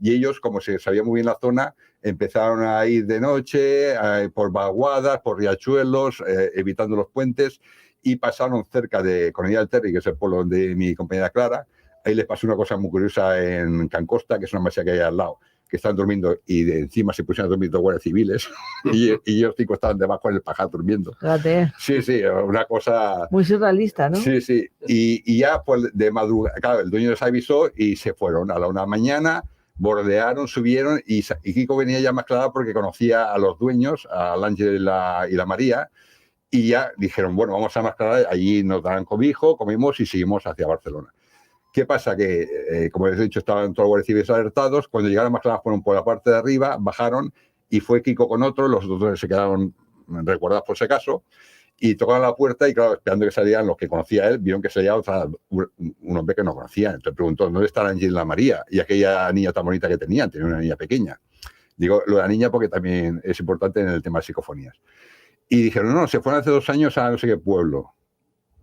E: y ellos, como se sabía muy bien la zona, empezaron a ir de noche por vaguadas, por riachuelos, evitando los puentes y pasaron cerca de Cornellà del Terri, que es el pueblo de mi compañera Clara. Ahí les pasó una cosa muy curiosa en Cancosta, que es una masía que hay al lado, que están durmiendo y de encima se pusieron a dormir dos guardias civiles y ellos 5 estaban debajo en el pajar durmiendo.
B: Fíjate.
E: Sí, sí, una cosa...
B: Muy surrealista, ¿no?
E: Sí, sí. Y ya pues de madrugada, claro, el dueño les avisó y se fueron a la 1 de la mañana, bordearon, subieron y Kiko venía ya más claro porque conocía a los dueños, al Ángel y la María, y ya dijeron, bueno, vamos a Masclará, allí nos darán cobijo, comimos y seguimos hacia Barcelona. ¿Qué pasa? Que, como les he dicho, estaban todos los guardias civiles alertados. Cuando llegaron a Masclará fueron por la parte de arriba, bajaron y fue Kiko con otro. Los otros se quedaron recordados por ese caso y tocaron la puerta y, claro, esperando que salieran los que conocía él, vieron que salía un hombre que no conocían. Entonces preguntó, ¿dónde está la Ángel y la María? Y aquella niña tan bonita que tenían, tenía una niña pequeña. Digo lo de la niña porque también es importante en el tema de psicofonías. Y dijeron, no, se fueron hace 2 años a no sé qué pueblo.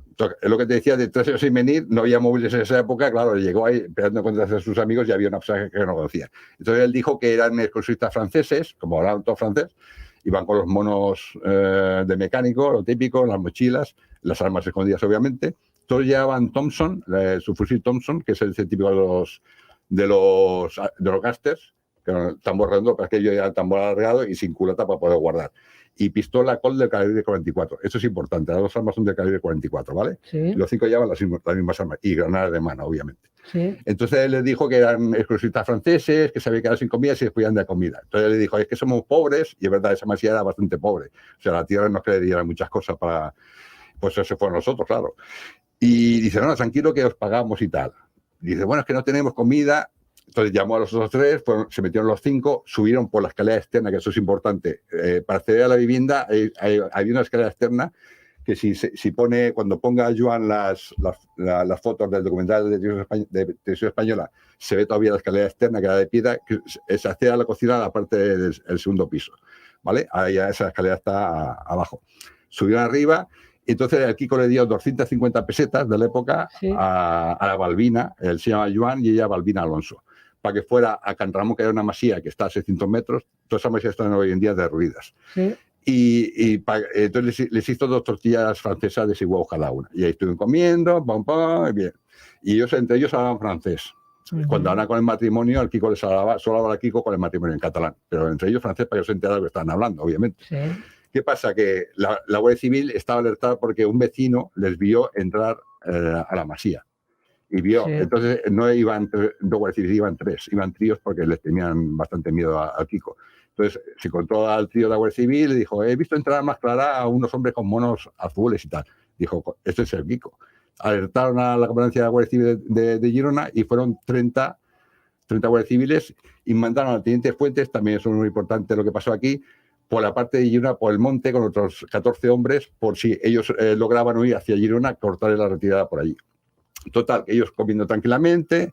E: Entonces, es lo que te decía, de 3 años sin venir, no había móviles en esa época, claro, llegó ahí esperando encontrarse a sus amigos y había una persona que no conocía. Entonces él dijo que eran excursionistas franceses, como hablaban todo francés, iban con los monos de mecánico, lo típico, las mochilas, las armas escondidas obviamente. Todos llevaban Thompson, su fusil Thompson, que es el típico de los gasters, que era tambor redondo, para que ellos llevan tambor alargado y sin culata para poder guardar. Y pistola Colt del calibre 44. Eso es importante. Las 2 armas son del calibre 44, ¿vale?
B: Sí.
E: Los 5 llevan las mismas armas. Y granadas de mano, obviamente.
B: Sí.
E: Entonces él les dijo que eran excursionistas franceses, que se habían quedado sin comida y se descuidaban de comida. Entonces él le dijo, es que somos pobres. Y es verdad, esa masía era bastante pobre. O sea, la tierra no es que le dieran muchas cosas para... Pues eso se fueron nosotros, claro. Y dice, no, tranquilo que os pagamos y tal. Y dice, bueno, es que no tenemos comida. Entonces llamó a los otros 3, se metieron los 5, subieron por la escalera externa, que eso es importante. Para acceder a la vivienda hay una escalera externa que si pone, cuando ponga Joan las fotos del documental de Televisión Española, se ve todavía la escalera externa que era de piedra, que se accede a la cocina a la parte del segundo piso. ¿Vale? Ahí ya esa escalera está abajo. Subieron arriba. Entonces el Kiko le dio 250 pesetas de la época a la Balbina, él se llama Joan y ella Balbina Alonso, para que fuera a Can Ramón, que era una masía que está a 600 metros, todas esas masías están hoy en día derruidas. Sí. Entonces les hizo 2 tortillas francesas de 6 huevos cada una. Y ahí estuvieron comiendo, bien. Y ellos, entre ellos, hablaban francés. Cuando hablan con el matrimonio, al Kiko les hablaba, solo hablaba Kiko con el matrimonio en catalán, pero entre ellos francés para que se enteraran de lo que estaban hablando, obviamente. Sí. ¿Qué pasa? Que la Guardia Civil estaba alertada porque un vecino les vio entrar a la masía. Y vio, entonces no iban 2 guardias civiles, iban 3, iban tríos porque les tenían bastante miedo a Kiko. Entonces se encontró al trío de la Guardia Civil y le dijo, he visto entrar más clara a unos hombres con monos azules y tal. Dijo, este es el Kiko. Alertaron a la comandancia de la Guardia Civil de Girona y fueron 30 30 guardias civiles, y mandaron al teniente Fuentes, también es muy importante lo que pasó aquí, por la parte de Girona, por el monte, con otros 14 hombres, por si ellos lograban huir hacia Girona, cortarle la retirada por allí. Total, que ellos comiendo tranquilamente,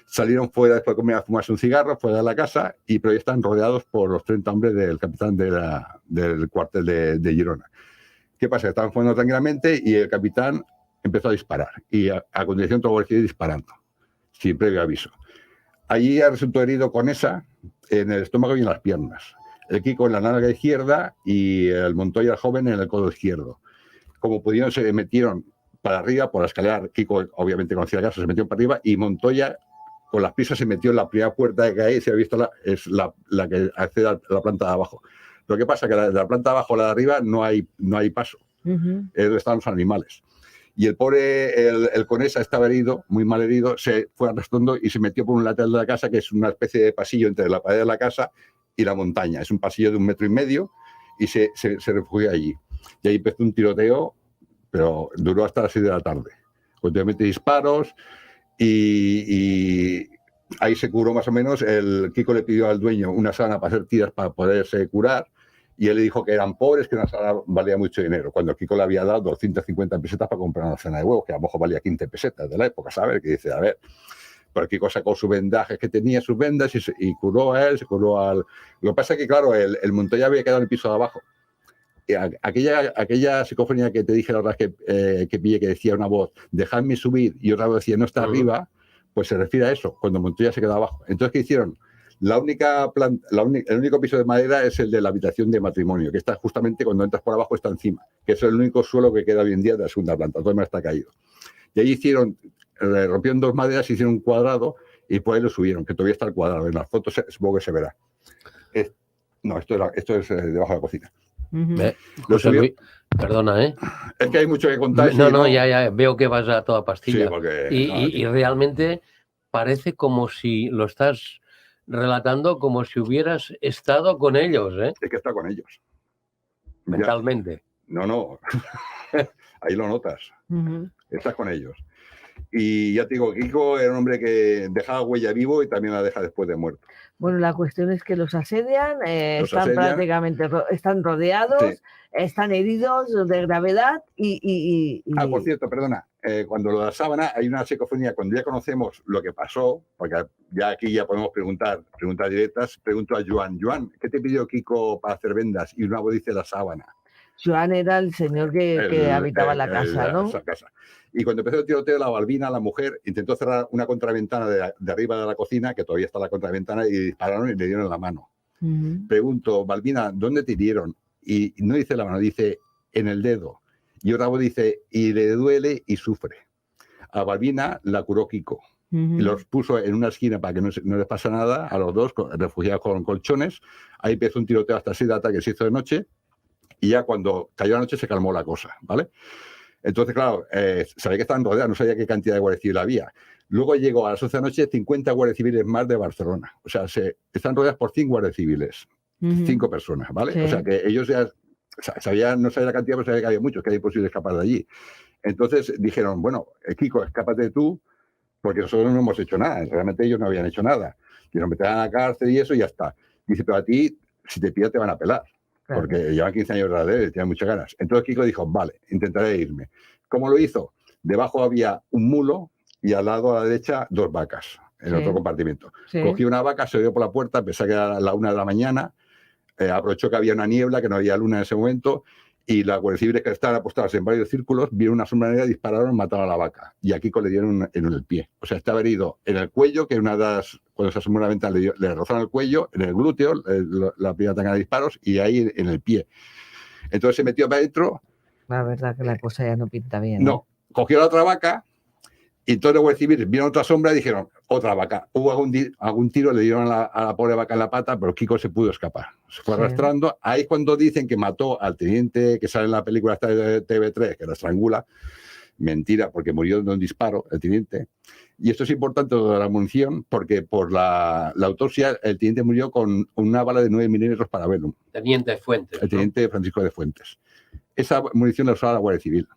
E: salieron fuera después de comer a fumarse un cigarro, fuera de la casa, pero ya están rodeados por los 30 hombres del capitán del cuartel de Girona. ¿Qué pasa? Estaban fumando tranquilamente y el capitán empezó a disparar. Y a continuación todo el disparando, sin previo aviso. Allí resultó herido con esa en el estómago y en las piernas. El Kiko en la nalga izquierda y el Montoya, el joven, en el codo izquierdo. Como pudieron, se metieron para arriba por la escalera. Kiko, obviamente, conocía la casa, se metió para arriba, y Montoya, con las prisas, se metió en la primera puerta que hay, se ha visto es la que accede a la planta de abajo. Lo que pasa es que de la planta de abajo a la de arriba no hay paso. Es donde están los animales. Y el pobre, el Conesa, estaba herido, muy mal herido, se fue arrastrando y se metió por un lateral de la casa, que es una especie de pasillo entre la pared de la casa y la montaña. Es un pasillo de 1,5 metros y se refugió allí. Y ahí empezó un tiroteo, pero duró hasta las 6 de la tarde. Continuamente disparos y ahí se curó más o menos. El Kiko le pidió al dueño una sábana para hacer tiras para poderse curar, y él le dijo que eran pobres, que una sábana valía mucho dinero, cuando el Kiko le había dado 250 pesetas para comprar una cena de huevos, que a lo mejor valía 15 pesetas de la época, ¿sabes? Que dice, a ver, pero el Kiko sacó sus vendajes, que tenía sus vendas, y curó a él, se curó al... Lo que pasa es que, claro, el Montoya había quedado en el piso de abajo. Y aquella psicofonía que te dije la verdad que pillé, que decía una voz, dejadme subir, y otra voz decía, no está arriba, pues se refiere a eso, cuando Montoya se quedó abajo. Entonces, ¿qué hicieron? El único piso de madera es el de la habitación de matrimonio, que está justamente cuando entras por abajo, está encima, que es el único suelo que queda hoy en día de la segunda planta, todo el demás está caído. Y ahí rompieron 2 maderas, hicieron un cuadrado y por ahí lo subieron, que todavía está el cuadrado. En las fotos supongo que se verá. No, esto es debajo de la cocina.
C: José Luis, perdona, ¿eh?
E: Es que hay mucho que contar.
C: No, ya veo que vas a toda pastilla.
E: Sí, porque,
C: y realmente parece como si lo estás relatando como si hubieras estado con ellos, ¿eh?
E: Es que está con ellos.
C: Mentalmente.
E: No. Ahí lo notas. Estás con ellos. Y ya te digo, Kiko era un hombre que dejaba huella vivo y también la deja después de muerto.
B: Bueno, la cuestión es que los asedian, prácticamente están rodeados, sí. Están heridos de gravedad y...
E: por cierto, perdona, cuando lo de la sábana hay una psicofonía, cuando ya conocemos lo que pasó, porque ya aquí ya podemos preguntas directas, pregunto a Joan, ¿qué te pidió Kiko para hacer vendas? Y una voz dice la sábana.
B: Joan era el señor que habitaba la casa, ¿no?
E: Esa casa. Y cuando empezó el tiroteo, la Balbina, la mujer, intentó cerrar una contraventana de arriba de la cocina, que todavía está la contraventana, y dispararon y le dieron en la mano. Pregunto, Balbina, ¿dónde te dieron? Y no dice la mano, dice en el dedo. Y otra voz dice, y le duele y sufre. A Balbina la curó Kiko. Y los puso en una esquina para que no les pasa nada a los dos, refugiados con colchones. Ahí empezó un tiroteo hasta 6 de la tarde, que se hizo de noche. Y ya cuando cayó la noche se calmó la cosa, ¿vale? Entonces, claro, sabía que estaban rodeados, no sabía qué cantidad de guardias civiles había. Luego llegó a las 11 de la noche 50 guardias civiles más de Barcelona. O sea, están rodeados por 5 guardias civiles, 5 personas, ¿vale? Sí. O sea, que ellos ya no sabía la cantidad, pero sabía que había muchos, que era imposible escapar de allí. Entonces dijeron, bueno, Kiko, escápate tú, porque nosotros no hemos hecho nada. Realmente ellos no habían hecho nada. Y nos meterán a la cárcel y eso y ya está. Dice, pero a ti, si te pillan, te van a pelar. Porque llevan 15 años de radar y tenían muchas ganas. Entonces Kiko dijo, vale, intentaré irme. ¿Cómo lo hizo? Debajo había un mulo y al lado a la derecha 2 vacas en otro compartimento. Cogí una vaca, se dio por la puerta, pensé que era la 1 de la mañana, aprovechó que había una niebla, que no había luna en ese momento, y las guardias civiles que estaban apostadas en varios círculos vieron una sombra negra, dispararon, mataron a la vaca. Y a Kiko le dieron en el pie. O sea, estaba herido en el cuello, que una de las, cuando se asomó la ventana le rozaron el cuello, en el glúteo, la primera tangana de disparos, y ahí en el pie. Entonces se metió para adentro.
B: La verdad que la cosa ya no pinta bien.
E: No, cogió la otra vaca, y todos los guardias civiles vieron otra sombra y dijeron, otra vaca. Hubo algún tiro, le dieron a la pobre vaca en la pata, pero Kiko se pudo escapar. Se fue arrastrando. Ahí es cuando dicen que mató al teniente que sale en la película esta de TV3, que lo estrangula. Mentira, porque murió de un disparo el teniente. Y esto es importante de la munición, porque por la autopsia el teniente murió con una bala de 9 milímetros Parabellum.
C: Teniente Fuentes.
E: El teniente Francisco de Fuentes. Esa munición la usaba la Guardia Civil.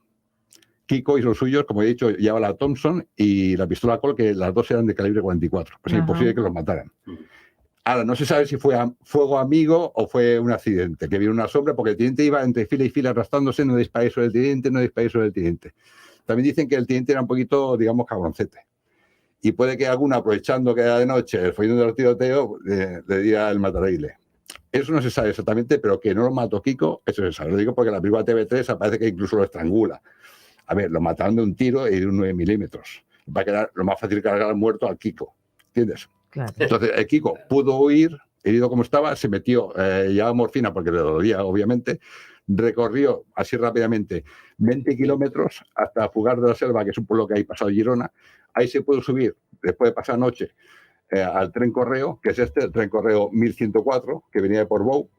E: Kiko y los suyos, como he dicho, llevaba la Thompson y la pistola Colt, que las dos eran de calibre 44. Pues es imposible que los mataran. Ahora, no se sabe si fue fuego amigo o fue un accidente, que vino una sombra, porque el teniente iba entre fila y fila arrastrándose, no disparé sobre el teniente, no disparé sobre el teniente. También dicen que el teniente era un poquito, digamos, cabroncete. Y puede que alguno, aprovechando que era de noche, el follón de los tiroteos, le diera el mataraile. Eso no se sabe exactamente, pero que no lo mató Kiko, eso se sabe. Lo digo porque la película TV3 aparece que incluso lo estrangula. A ver, lo mataron de un tiro y de un 9 milímetros. Va a quedar lo más fácil cargar muerto al Kiko. ¿Entiendes?
B: Claro.
E: Entonces, el Kiko pudo huir, herido como estaba, se metió, llevaba morfina porque le dolía, obviamente, recorrió así rápidamente 20 kilómetros hasta Fugar de la Selva, que es un pueblo que hay pasado Girona. Ahí se pudo subir, después de pasar noche, al tren correo, que es el tren correo 1104, que venía de Portbou.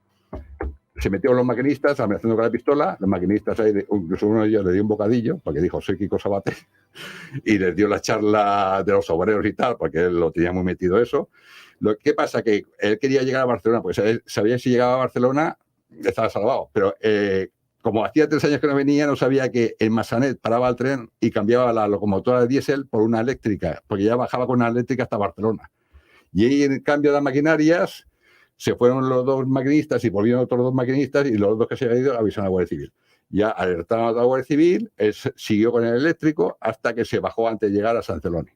E: Se metió los maquinistas amenazando con la pistola. Los maquinistas, incluso uno de ellos le dio un bocadillo, porque dijo, soy Kiko Sabaté, y les dio la charla de los obreros y tal, porque él lo tenía muy metido eso. ¿Qué pasa? Que él quería llegar a Barcelona, porque él sabía que si llegaba a Barcelona estaba salvado, pero como hacía 3 años que no venía, no sabía que en Massanet paraba el tren y cambiaba la locomotora de diésel por una eléctrica, porque ya bajaba con una eléctrica hasta Barcelona. Y ahí, en cambio de maquinarias, se fueron los 2 maquinistas y volvieron otros 2 maquinistas, y los 2 que se habían ido avisaron a la Guardia Civil. Ya alertaron a la Guardia Civil, él siguió con el eléctrico hasta que se bajó antes de llegar a San Celoni.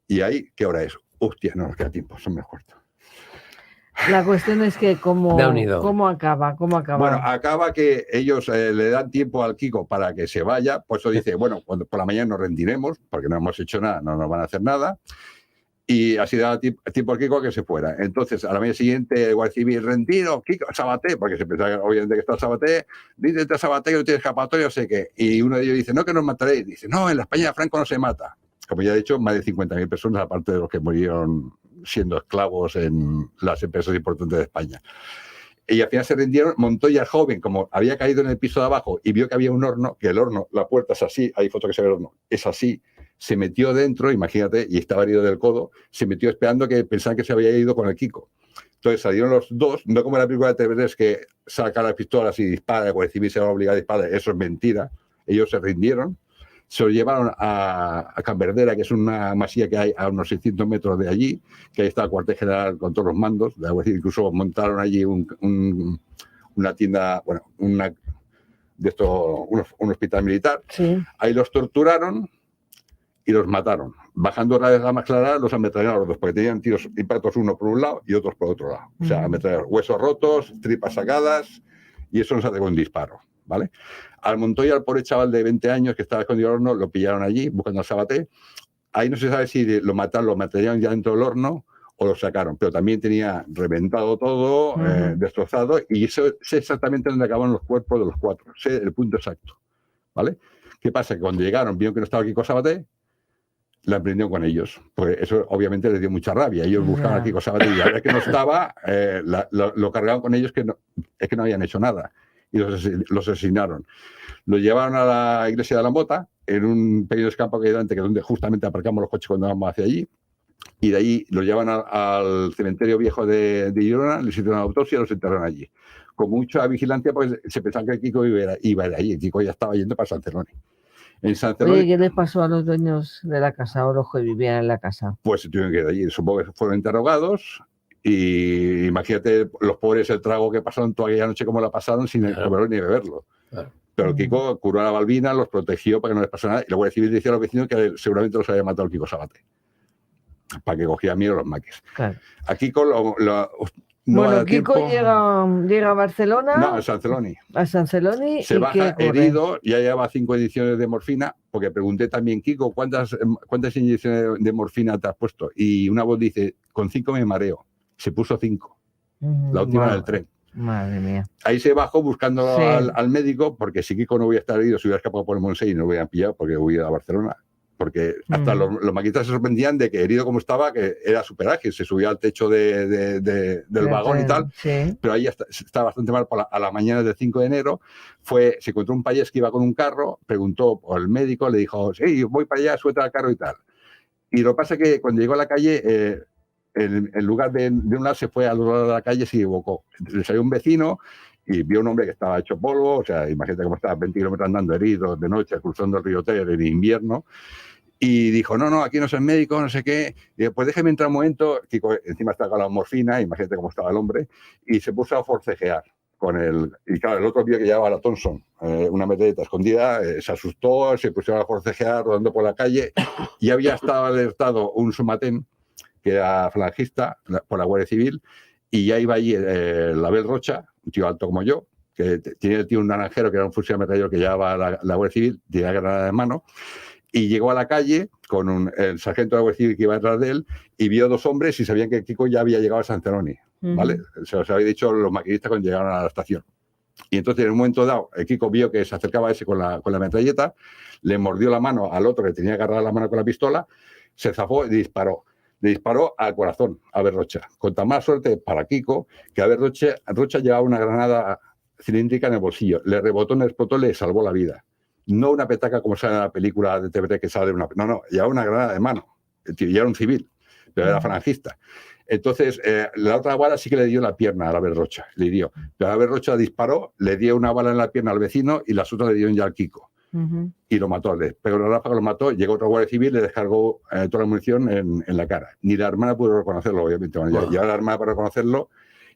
E: Y ahí, ¿qué hora es? Hostia, no nos queda tiempo, son mejor.
B: La cuestión es que cómo acaba.
E: Bueno, acaba que ellos le dan tiempo al Kiko para que se vaya, por eso dice, bueno, cuando por la mañana nos rendiremos, porque no hemos hecho nada, no nos van a hacer nada. Y así daba tiempo al Kiko a que se fuera. Entonces, a la mañana siguiente, el Guardia Civil, rendido, Kiko, Sabaté, porque se pensaba obviamente que está Sabaté, dice a Sabaté que no tiene escapatoria, no sé qué. Y uno de ellos dice, no, que nos mataréis. Dice, no, en la España de Franco no se mata. Como ya he dicho, más de 50.000 personas, aparte de los que murieron siendo esclavos en las empresas importantes de España. Y al final se rindieron. Montoya, joven, como había caído en el piso de abajo y vio que había un horno, que el horno, la puerta es así, hay foto que se ve el horno, es así, se metió dentro, imagínate, y estaba herido del codo, se metió esperando que pensaban que se había ido con el Kiko. Entonces salieron los 2, no como en la película de TV3 que saca las pistolas y dispara, el Guardia Civil se va a obligar a disparar, eso es mentira. Ellos se rindieron, se lo llevaron a Camberdera, que es una masía que hay a unos 600 metros de allí, que ahí está el cuartel general con todos los mandos, incluso montaron allí una tienda, bueno, un hospital militar.
B: Sí.
E: Ahí los torturaron y los mataron. Bajando la vez más clara, los ametrallaron los 2, porque tenían tiros, impactos uno por un lado y otros por otro lado. O sea, ametrallaron, huesos rotos, tripas sacadas, y eso no se hace con un disparo, ¿vale? Al Montoya, al pobre chaval de 20 años que estaba escondido en el horno, lo pillaron allí, buscando al Sabaté. Ahí no se sabe si lo mataron ya dentro del horno o lo sacaron, pero también tenía reventado todo, destrozado, y eso sé exactamente dónde acabaron los cuerpos de los 4, sé el punto exacto, ¿vale? ¿Qué pasa? Que cuando llegaron, vieron que no estaba Kiko Sabaté, la emprendieron con ellos, porque eso obviamente les dio mucha rabia. Ellos buscaban a Kiko Sabaté y a ver que no estaba, lo cargaban con ellos, es que no habían hecho nada, y los asesinaron. Los llevaron a la iglesia de la Mota, en un pequeño descampo que hay delante, que es donde justamente aparcamos los coches cuando vamos hacia allí, y de ahí los llevan al cementerio viejo de Girona, les hicieron una autopsia y los enterraron allí. Con mucha vigilancia, pues se pensaban que el Kiko iba de allí. El Kiko ya estaba yendo para San Celoni. En San Celoni,
B: oye, ¿qué les pasó a los dueños de la casa o los que vivían en la casa?
E: pues se tuvieron que ir de allí. Supongo que fueron interrogados. Y imagínate los pobres el trago que pasaron toda aquella noche, como la pasaron sin comerlo ni beberlo. Pero Kiko curó a la Balbina, los protegió para que no les pasara nada. Y la Guardia Civil decía a los vecinos que seguramente los había matado el Kiko Sabaté, para que cogía miedo los maquis.
B: Claro.
E: A Kiko
B: bueno, Kiko llega a Barcelona.
E: No, a San Celoni.
B: A San Celoni.
E: Se baja herido, ya lleva 5 inyecciones de morfina, porque pregunté también, Kiko, ¿cuántas inyecciones de morfina te has puesto? Y una voz dice, con 5 me mareo. Se puso 5. La última del tren.
B: Madre mía.
E: Ahí se bajó buscando al médico, porque si Kiko no hubiera estado herido, se hubiera escapado por el Montseny y no lo hubieran pillado porque hubiera ido a Barcelona. Porque hasta los maquistas se sorprendían de que herido como estaba, que era súper ágil, se subía al techo del vagón y tal, pero ahí está bastante mal. A la mañana del 5 de enero se encontró un payés que iba con un carro, preguntó por el médico, le dijo, sí, voy para allá, suelta el carro y tal. Y lo que pasa es que cuando llegó a la calle, en lugar de un lado se fue al otro lado de la calle, se equivocó. Le salió un vecino y vio un hombre que estaba hecho polvo, o sea, imagínate cómo estaba 20 kilómetros andando herido de noche, cruzando el río Ter en invierno, y dijo, no, aquí no soy médico, no sé qué, y pues déjeme entrar un momento, Kiko encima estaba con la morfina, imagínate cómo estaba el hombre, y se puso a forcejear con él, y claro, el otro vio que llevaba la Thompson, una metralleta escondida, se asustó, se pusieron a forcejear rodando por la calle, y había estado alertado un sumatén, que era falangista, por la Guardia Civil, y ya iba allí el Abel Rocha, un tío alto como yo, que tenía el tío un naranjero, que era un fusil ametrallador que llevaba la Guardia Civil, tenía granada en mano, y llegó a la calle con el sargento de la Guardia Civil que iba detrás de él, y vio dos hombres y sabían que Kiko ya había llegado a San Celoni, ¿vale? Se los había dicho los maquinistas cuando llegaron a la estación. Y entonces, en un momento dado, el Kiko vio que se acercaba a ese con la metralleta, le mordió la mano al otro que tenía agarrada la mano con la pistola, se zafó y disparó. Le disparó al corazón a Abel Rocha. Con tan mala suerte para Kiko, que Abel Rocha llevaba una granada cilíndrica en el bolsillo. Le rebotó, le explotó, le salvó la vida. No una petaca como sale en la película de TVT que sale una... No, llevaba una granada de mano. El tío ya era un civil, pero era falangista. Entonces, la otra bala sí que le dio en la pierna a Abel Rocha. Le dio. Pero Abel Rocha disparó, le dio una bala en la pierna al vecino y las otras le dieron ya al Kiko. Y lo mató, le pegó la ráfaga, lo mató, llegó otra Guardia Civil, le descargó toda la munición en la cara. Ni la hermana pudo reconocerlo, obviamente. Bueno, ya la hermana para reconocerlo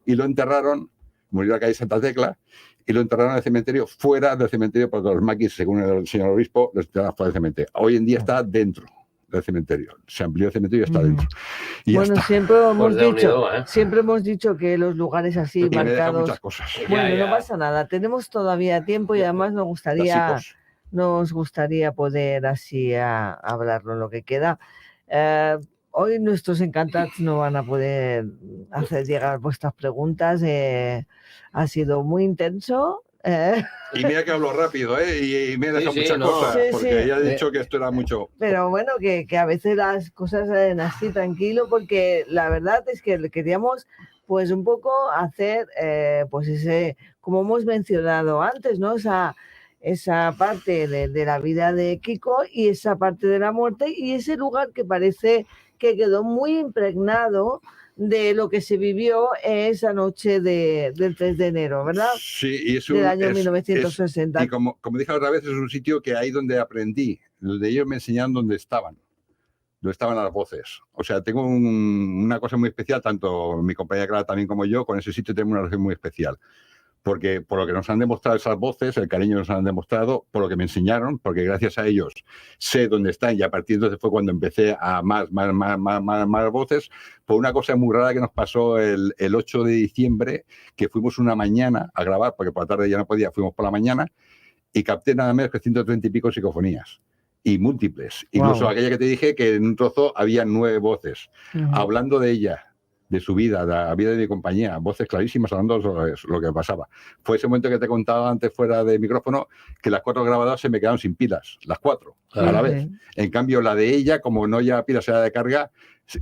E: y lo enterraron, murió en la calle Santa Tecla, y lo enterraron en el cementerio, fuera del cementerio, porque los maquis, según el señor obispo, lo enterraron fuera del cementerio. Hoy en día está dentro del cementerio. Se amplió el cementerio y está dentro. Y
B: bueno,
E: ya está.
B: siempre hemos dicho que los lugares así
E: Y me deja
B: marcados...
E: muchas cosas.
B: Bueno, no pasa nada. Tenemos todavía tiempo y además nos gustaría poder así hablarlo lo que queda. Hoy nuestros encantados no van a poder hacer llegar vuestras preguntas. Ha sido muy intenso.
E: Y mira que hablo rápido, y me deja muchas cosas,
B: Sí,
E: porque ya he dicho que esto era mucho.
B: Pero bueno, que a veces las cosas salen así tranquilo, porque la verdad es que queríamos pues un poco hacer pues ese, como hemos mencionado antes, ¿no? Esa parte de la vida de Kiko y esa parte de la muerte y ese lugar que parece que quedó muy impregnado de lo que se vivió esa noche del 3 de enero, ¿verdad?
E: Sí, y
B: del año 1960.
E: Y como dije otra vez, es un sitio que ahí donde aprendí, donde ellos me enseñaron dónde estaban las voces. O sea, tengo una cosa muy especial, tanto mi compañera Clara también como yo, con ese sitio tenemos una relación muy especial. Porque por lo que nos han demostrado esas voces, el cariño nos han demostrado, por lo que me enseñaron, porque gracias a ellos sé dónde están y a partir de entonces fue cuando empecé a más voces, por una cosa muy rara que nos pasó el 8 de diciembre, que fuimos una mañana a grabar, porque por la tarde ya no podía, fuimos por la mañana y capté nada menos que 130 y pico psicofonías. Y múltiples. Incluso aquella que te dije que en un trozo había 9 voces, hablando de ella, de su vida, de la vida de mi compañía, voces clarísimas hablando sobre lo que pasaba. Fue ese momento que te contaba antes fuera de micrófono, que las 4 grabadoras se me quedaron sin pilas, las 4 a la vez. En cambio, la de ella, como no lleva pilas, era de carga,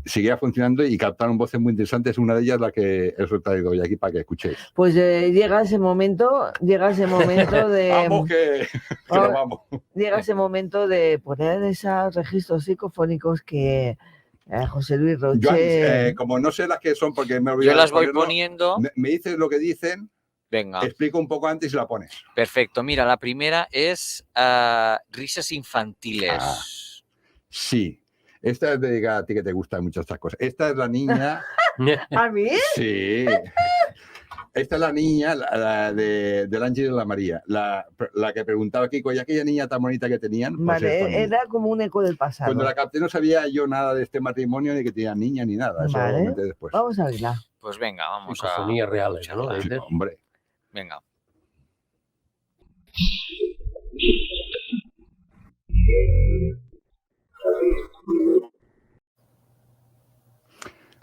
E: seguía funcionando y captaron voces muy interesantes. Una de ellas la que os he traído hoy aquí para que escuchéis.
B: Pues llega ese momento de...
E: Vamos que nos vamos.
B: Llega ese momento de poner esos registros psicofónicos que... José Luis Roche.
E: Joan, como no sé las que son porque me he olvidado.
D: Yo las voy poniendo.
E: Me dices lo que dicen.
D: Venga.
E: Explico un poco antes y la pones.
D: Perfecto. Mira, la primera es risas infantiles.
E: Sí. Esta es dedicada a ti que te gustan mucho estas cosas. Esta es la niña.
B: ¿A mí?
E: Sí. Esta es la niña del Ángel y la María, la que preguntaba Kiko, ¿y aquella niña tan bonita que tenían? Pues
B: vale, era como un eco del pasado.
E: Cuando la capté no sabía yo nada de este matrimonio, ni que tenía niña ni nada. Eso
B: vale.
E: lo comenté después.
B: Vamos a verla.
D: Pues venga, vamos a...
C: Psicofonías reales, ¿no?
E: Sí, hombre.
D: Venga.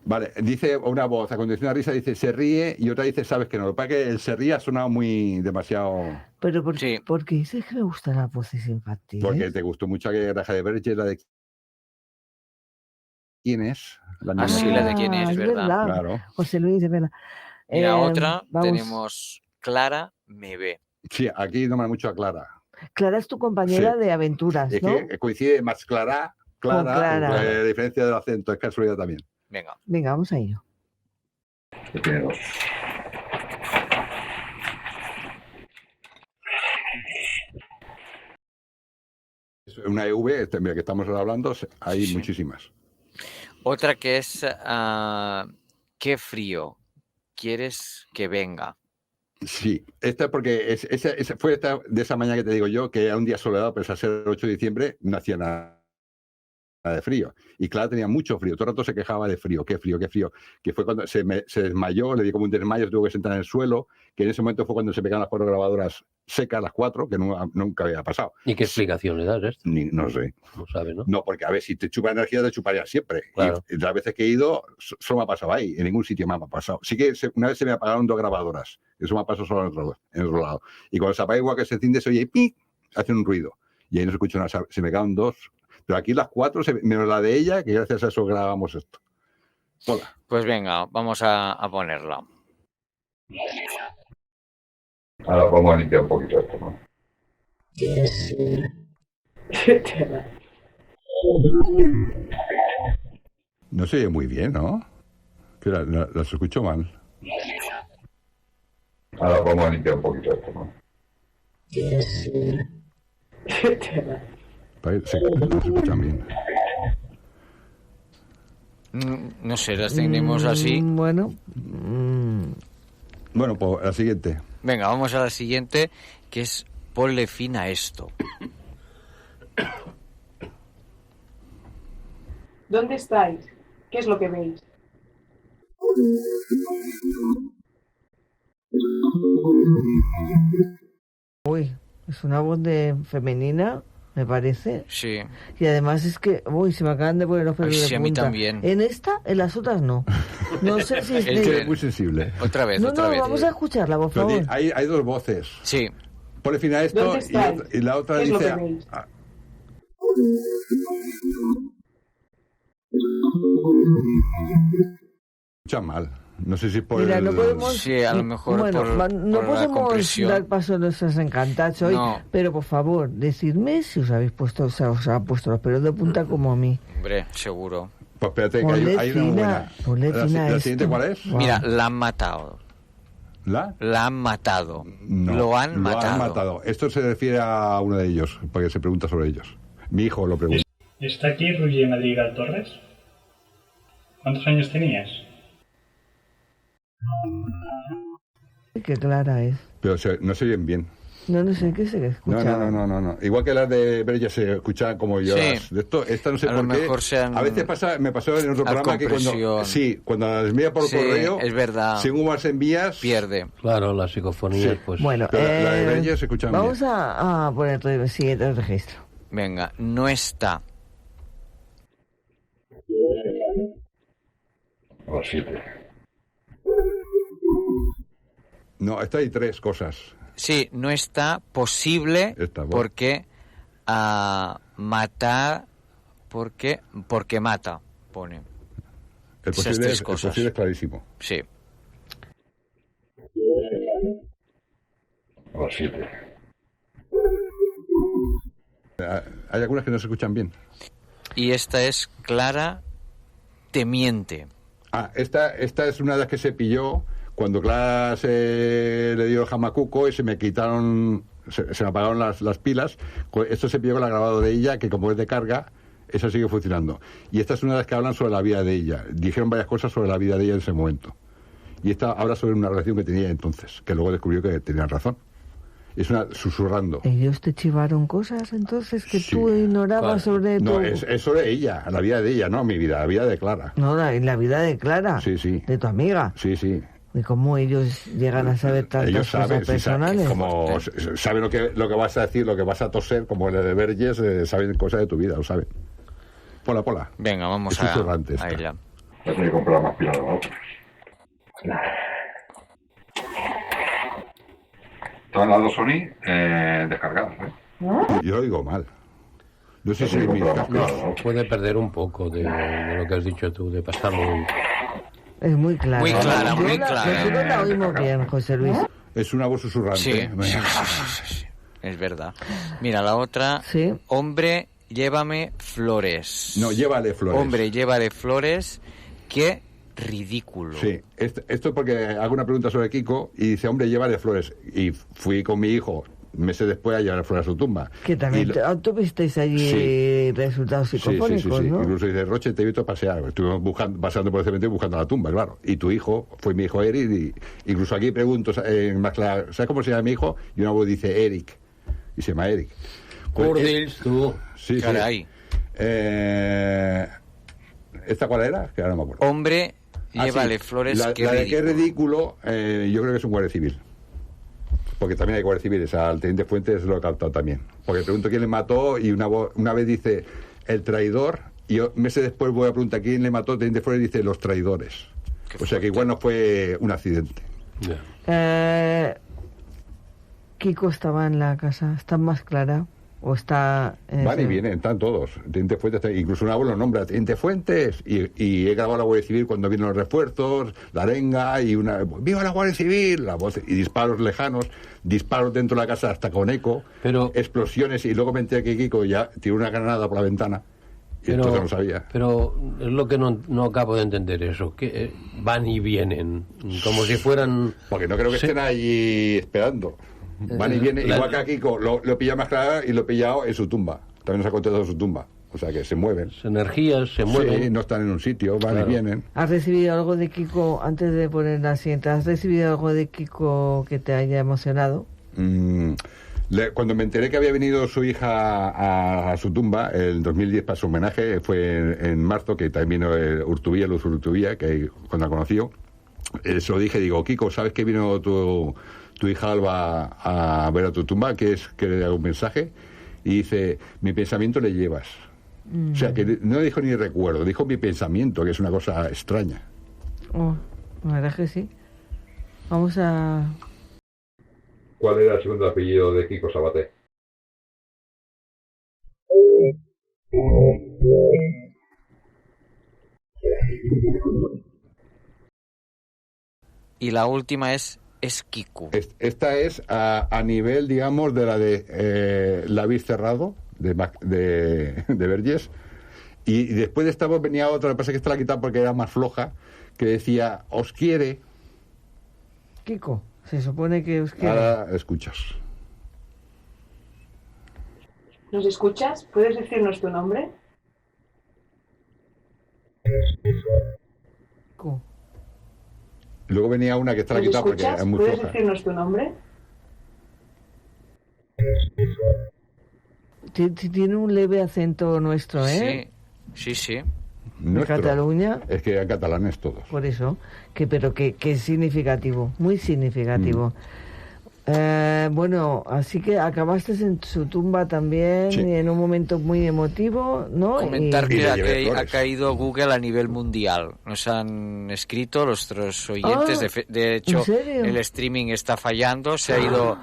E: Vale, dice una voz, a continuación una risa, dice se ríe y otra dice sabes que no. Lo que pasa es que el se ríe ha sonado demasiado...
B: Pero ¿por qué dices que me gustan las voces infantiles?
E: Porque te gustó mucho aquella Granja de Berger, la de ¿quién es?
D: Sí, la de quién es, ¿verdad?
E: Claro.
B: José Luis, es verdad.
D: Y la otra tenemos Clara me ve.
E: Sí, aquí nombra mucho a Clara.
B: Clara es tu compañera de aventuras,
E: es
B: ¿no?
E: que coincide más Clara, la diferencia del acento, es casualidad también.
B: Venga, vamos a ello.
E: Una EV, mira, que estamos ahora hablando, hay
D: Sí.
E: muchísimas.
D: Otra que es, qué frío, ¿quieres que venga?
E: Sí, esta es porque fue de esa mañana que te digo yo, que era un día soleado, pero al ser el 8 de diciembre no hacía nada de frío. Y Clara tenía mucho frío, todo el rato se quejaba de frío, qué frío, qué frío. Que fue cuando se desmayó, le di como un desmayo, tuvo que sentar en el suelo, que en ese momento fue cuando se pegaron las 4 grabadoras secas, las 4, que nunca había pasado.
C: ¿Y qué explicación le das esto?
E: No sé.
C: No sabe, ¿no?
E: No, porque a ver, si te chupa energía, te chuparía siempre.
C: Claro.
E: Y las veces que he ido, solo me ha pasado ahí, en ningún sitio me ha pasado. Sí que una vez se me apagaron 2 grabadoras, eso me ha pasado solo en otro lado. Y cuando se apaga igual que se enciende, se oye ¡pic! Hace un ruido. Y ahí no se escucha nada, se me quedan 2. Pero aquí las 4, menos la de ella, que gracias a eso grabamos esto. Hola.
D: Pues venga, vamos a ponerla.
E: Ahora vamos a limpiar un poquito esto, ¿no? No se oye muy bien, ¿no? Que las escucho mal. Ahora vamos a limpiar un poquito esto, ¿no? No se escuchan bien.
D: No sé, las tenemos así.
B: Bueno.
E: Bueno, pues la siguiente.
D: Venga, vamos a la siguiente, que es ponle fin a esto.
F: ¿Dónde estáis? ¿Qué es lo que veis?
B: Uy, es una voz femenina, me parece.
D: Sí.
B: Y además es que, uy, se me acaban de poner los pelos
D: Ay,
B: de
D: sí, a mí
B: punta.
D: también.
B: En esta, en las otras no. No sé si es
D: El
E: Es
B: de...
E: muy sensible.
D: Otra vez,
B: No,
D: otra
B: no,
D: vez.
B: vamos a escucharla, por
E: Pero
B: favor.
E: hay 2 voces.
D: Sí.
E: Ponle fin a esto
F: ¿Dónde estáis?
E: y la otra
F: ¿Qué es lo
E: dice...
F: que veis?
E: Escucha mal. No sé si por
B: Mira, no
E: el...
B: podemos...
D: Sí, a lo mejor
B: Bueno, no
D: por la
B: podemos
D: compresión.
B: dar paso a nuestros encantados hoy,
D: No.
B: pero por favor, decidme si os habéis puesto, os han puesto los pelos de punta como a mí.
D: Hombre, seguro.
E: Pues espérate, que
B: Ponle
E: hay una muy buena.
B: ponle
E: La,
B: fina a
E: la siguiente,
B: esto.
E: ¿cuál es?
B: Wow.
D: Mira, la han matado.
E: ¿La?
D: La han matado.
E: No,
D: Lo han matado.
E: Esto se refiere a uno de ellos, porque se pregunta sobre ellos. Mi hijo lo pregunta.
G: ¿Está aquí Roger Madrigal Torres? ¿Cuántos años tenías?
B: Qué clara es.
E: Pero no se oyen bien.
B: No sé qué se escucha.
E: No. Igual que las de Berger se escuchan como yo.
D: Sí.
E: De esto, esta no sé
D: A
E: por
D: lo
E: qué.
D: mejor sean
E: A veces me pasó en otro
D: a
E: programa que cuando
D: compresión.
E: cuando las envía por
D: Sí,
E: correo,
D: es verdad.
E: según las envías,
D: Pierde.
C: Claro, las psicofonías,
E: Sí.
C: pues...
B: Bueno,
E: pero la de Berger se escucha
B: vamos
E: bien.
B: a poner el siguiente registro.
D: Venga, no está.
E: O 7. No, esta hay 3 cosas.
D: Sí, no está posible
E: Esta voz.
D: porque matar, porque mata, pone.
E: El
D: Esas
E: posible,
D: 3
E: el
D: cosas.
E: posible es clarísimo.
D: Sí.
E: O 7. Hay algunas que no se escuchan bien.
D: Y esta es Clara te miente.
E: Ah, esta es una de las que se pilló cuando Clara le dio el jamacuco y se me quitaron, se me apagaron las pilas. Esto se pilló con la grabado de ella, que como es de carga, esa sigue funcionando. Y esta es una de las que hablan sobre la vida de ella. Dijeron varias cosas sobre la vida de ella en ese momento. Y esta habla sobre una relación que tenía entonces, que luego descubrió que tenían razón. Es una susurrando.
B: ¿Ellos te chivaron cosas entonces que
E: Sí.
B: tú ignorabas
C: Claro.
B: sobre tu...
E: No, es sobre ella, la vida de ella, no mi vida, la vida de Clara.
B: No, la vida de Clara,
E: Sí, sí.
B: de tu amiga.
E: Sí, sí.
B: ¿Y cómo ellos llegan a saber tantas
E: Ellos saben,
B: cosas personales?
E: como saben lo que vas a decir, lo que vas a toser, como el de Verges, saben cosas de tu vida, lo saben. Pola.
D: Venga, vamos
E: Es susurrante
D: a
E: esta.
D: ella.
E: Ya tengo que comprar más pilas, ¿no? Todas las 2 Sony descargadas, Yo lo digo mal. No sé si mis cascos...
C: Puede perder un poco de lo que has dicho tú, de pasar muy...
B: Es muy clara.
D: Muy clara, muy
B: Nosotros
D: clara.
B: la oímos bien, José Luis.
E: Es una voz susurrante.
D: Sí, sí. Es verdad. Mira, la otra.
B: Sí.
D: Hombre, llévame flores.
E: No, llévale flores.
D: Hombre, llévale flores. Qué ridículo.
E: Sí, esto es porque hago una pregunta sobre Kiko y dice, hombre, llévale flores. Y fui con mi hijo meses después a llevar flores a su tumba.
B: Que también tuvisteis allí resultados psicofónicos, ¿no?
E: Incluso dice, Roche, te he visto pasear. Estuvimos pasando por el cementerio buscando la tumba, claro. Y tu hijo, fue mi hijo Eric, y incluso aquí pregunto, ¿sabes cómo se llama mi hijo? Y un abuelo dice Eric, y se llama Eric.
C: Curdils, tú.
E: Sí,
D: Caray.
E: ¿Esta cuál era? Que ahora no me acuerdo.
D: Hombre, llévale
E: sí.
D: flores,
E: La de qué ridículo, yo creo que es un guardia civil. Porque también hay guardias civiles, al teniente Fuentes lo he captado también. Porque pregunto quién le mató y una vez dice el traidor, y meses después voy a preguntar quién le mató, el teniente Fuentes dice los traidores. O sea que igual no fue un accidente.
B: Kiko estaba en la casa, ¿está más clara? ¿O está...?
E: Van y vienen, están todos. Teniente Fuentes, incluso un abuelo nombra Teniente Fuentes, y he grabado la Guardia Civil cuando vienen los refuerzos, la arenga, y una ¡viva la Guardia Civil! La voz, y disparos lejanos, disparos dentro de la casa hasta con eco, explosiones, y luego me enteré que Kiko ya tiró una granada por la ventana, y entonces no sabía.
C: Pero es lo que no acabo de entender eso, que van y vienen, como si fueran...
E: Porque no creo que estén ahí esperando. Van y vienen, igual que a Kiko, lo pilla más clara y lo he pillado en su tumba. También nos ha contado su tumba. O sea que se mueven.
C: Las energías se mueven.
E: Sí, no están en un sitio, van y vienen.
B: ¿Has recibido algo de Kiko, antes de poner la siguiente, has recibido algo de Kiko que te haya emocionado?
E: Cuando me enteré que había venido su hija a su tumba, el 2010 para su homenaje, fue en marzo, que también vino Luz Urtubía, que cuando la conoció, se lo dije, digo, Kiko, ¿sabes que vino tu hija Alba a ver a tu tumba? ¿Que le haga un mensaje? Y dice, mi pensamiento le llevas. O sea, que no dijo ni recuerdo, dijo mi pensamiento, que es una cosa extraña.
B: La verdad que sí. Vamos a...
E: ¿Cuál era el segundo apellido de Kiko Sabaté?
D: Y la última es Kiku.
E: Esta es a nivel, digamos, de la de Lavis Cerrado, de Vergés. Y después de esta voz venía otra, pasa que esta la quitaba porque era más floja, que decía, os quiere.
B: Kiko, se supone que os quiere.
E: Ahora escuchas.
F: ¿Nos escuchas? ¿Puedes decirnos tu nombre?
B: Kiko.
E: Luego venía una que está la quitaba porque es muy
F: ¿Puedes
E: floja.
F: decirnos tu nombre?
B: Tiene un leve acento nuestro, ¿eh?
D: Sí.
B: De Cataluña.
E: Es que eran catalanes todos.
B: Por eso, pero que es significativo, muy significativo. Bueno, así que acabaste en su tumba también, y en un momento muy emotivo, ¿no?
D: Comentar que ha caído Google a nivel mundial. Nos han escrito nuestros oyentes. De hecho, el streaming está fallando. Se ha ido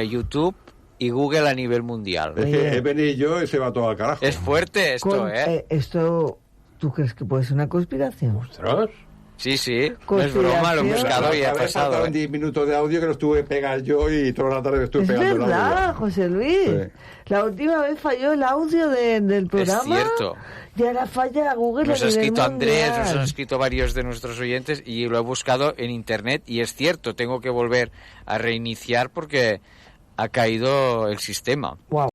D: YouTube y Google a nivel mundial.
E: Es que he venido yo y se va todo al carajo.
D: Es fuerte esto,
B: Esto, ¿tú crees que puede ser una conspiración?
C: ¡Ostras!
D: Sí, no es broma, lo he buscado y ha pasado.
E: Faltaban 10 minutos de audio que lo estuve pegando yo y toda la tarde estuve pegando el audio.
B: Es verdad, José Luis. Sí. La última vez falló el audio del programa.
D: Es cierto.
B: Y ahora falla Google.
D: Nos ha escrito Andrés, nos han escrito varios de nuestros oyentes y lo he buscado en internet y es cierto, tengo que volver a reiniciar porque ha caído el sistema.
B: Wow.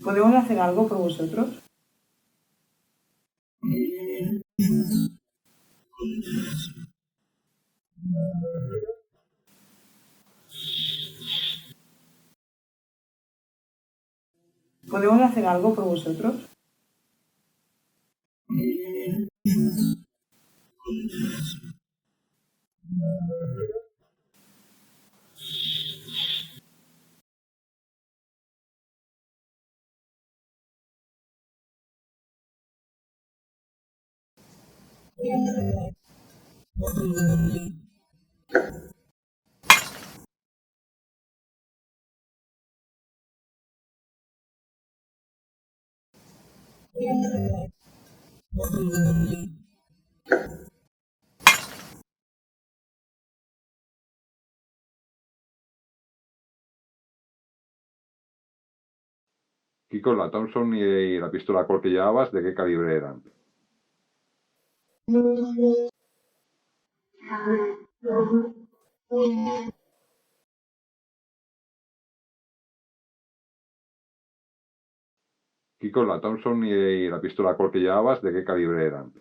F: ¿Podemos hacer algo por vosotros? ¿Podemos hacer algo por vosotros?
E: Kiko, la Thompson y la pistola Colt que llevabas, ¿de qué calibre eran? Kiko, la Thompson y la pistola Colt que llevabas, ¿de qué calibre eran?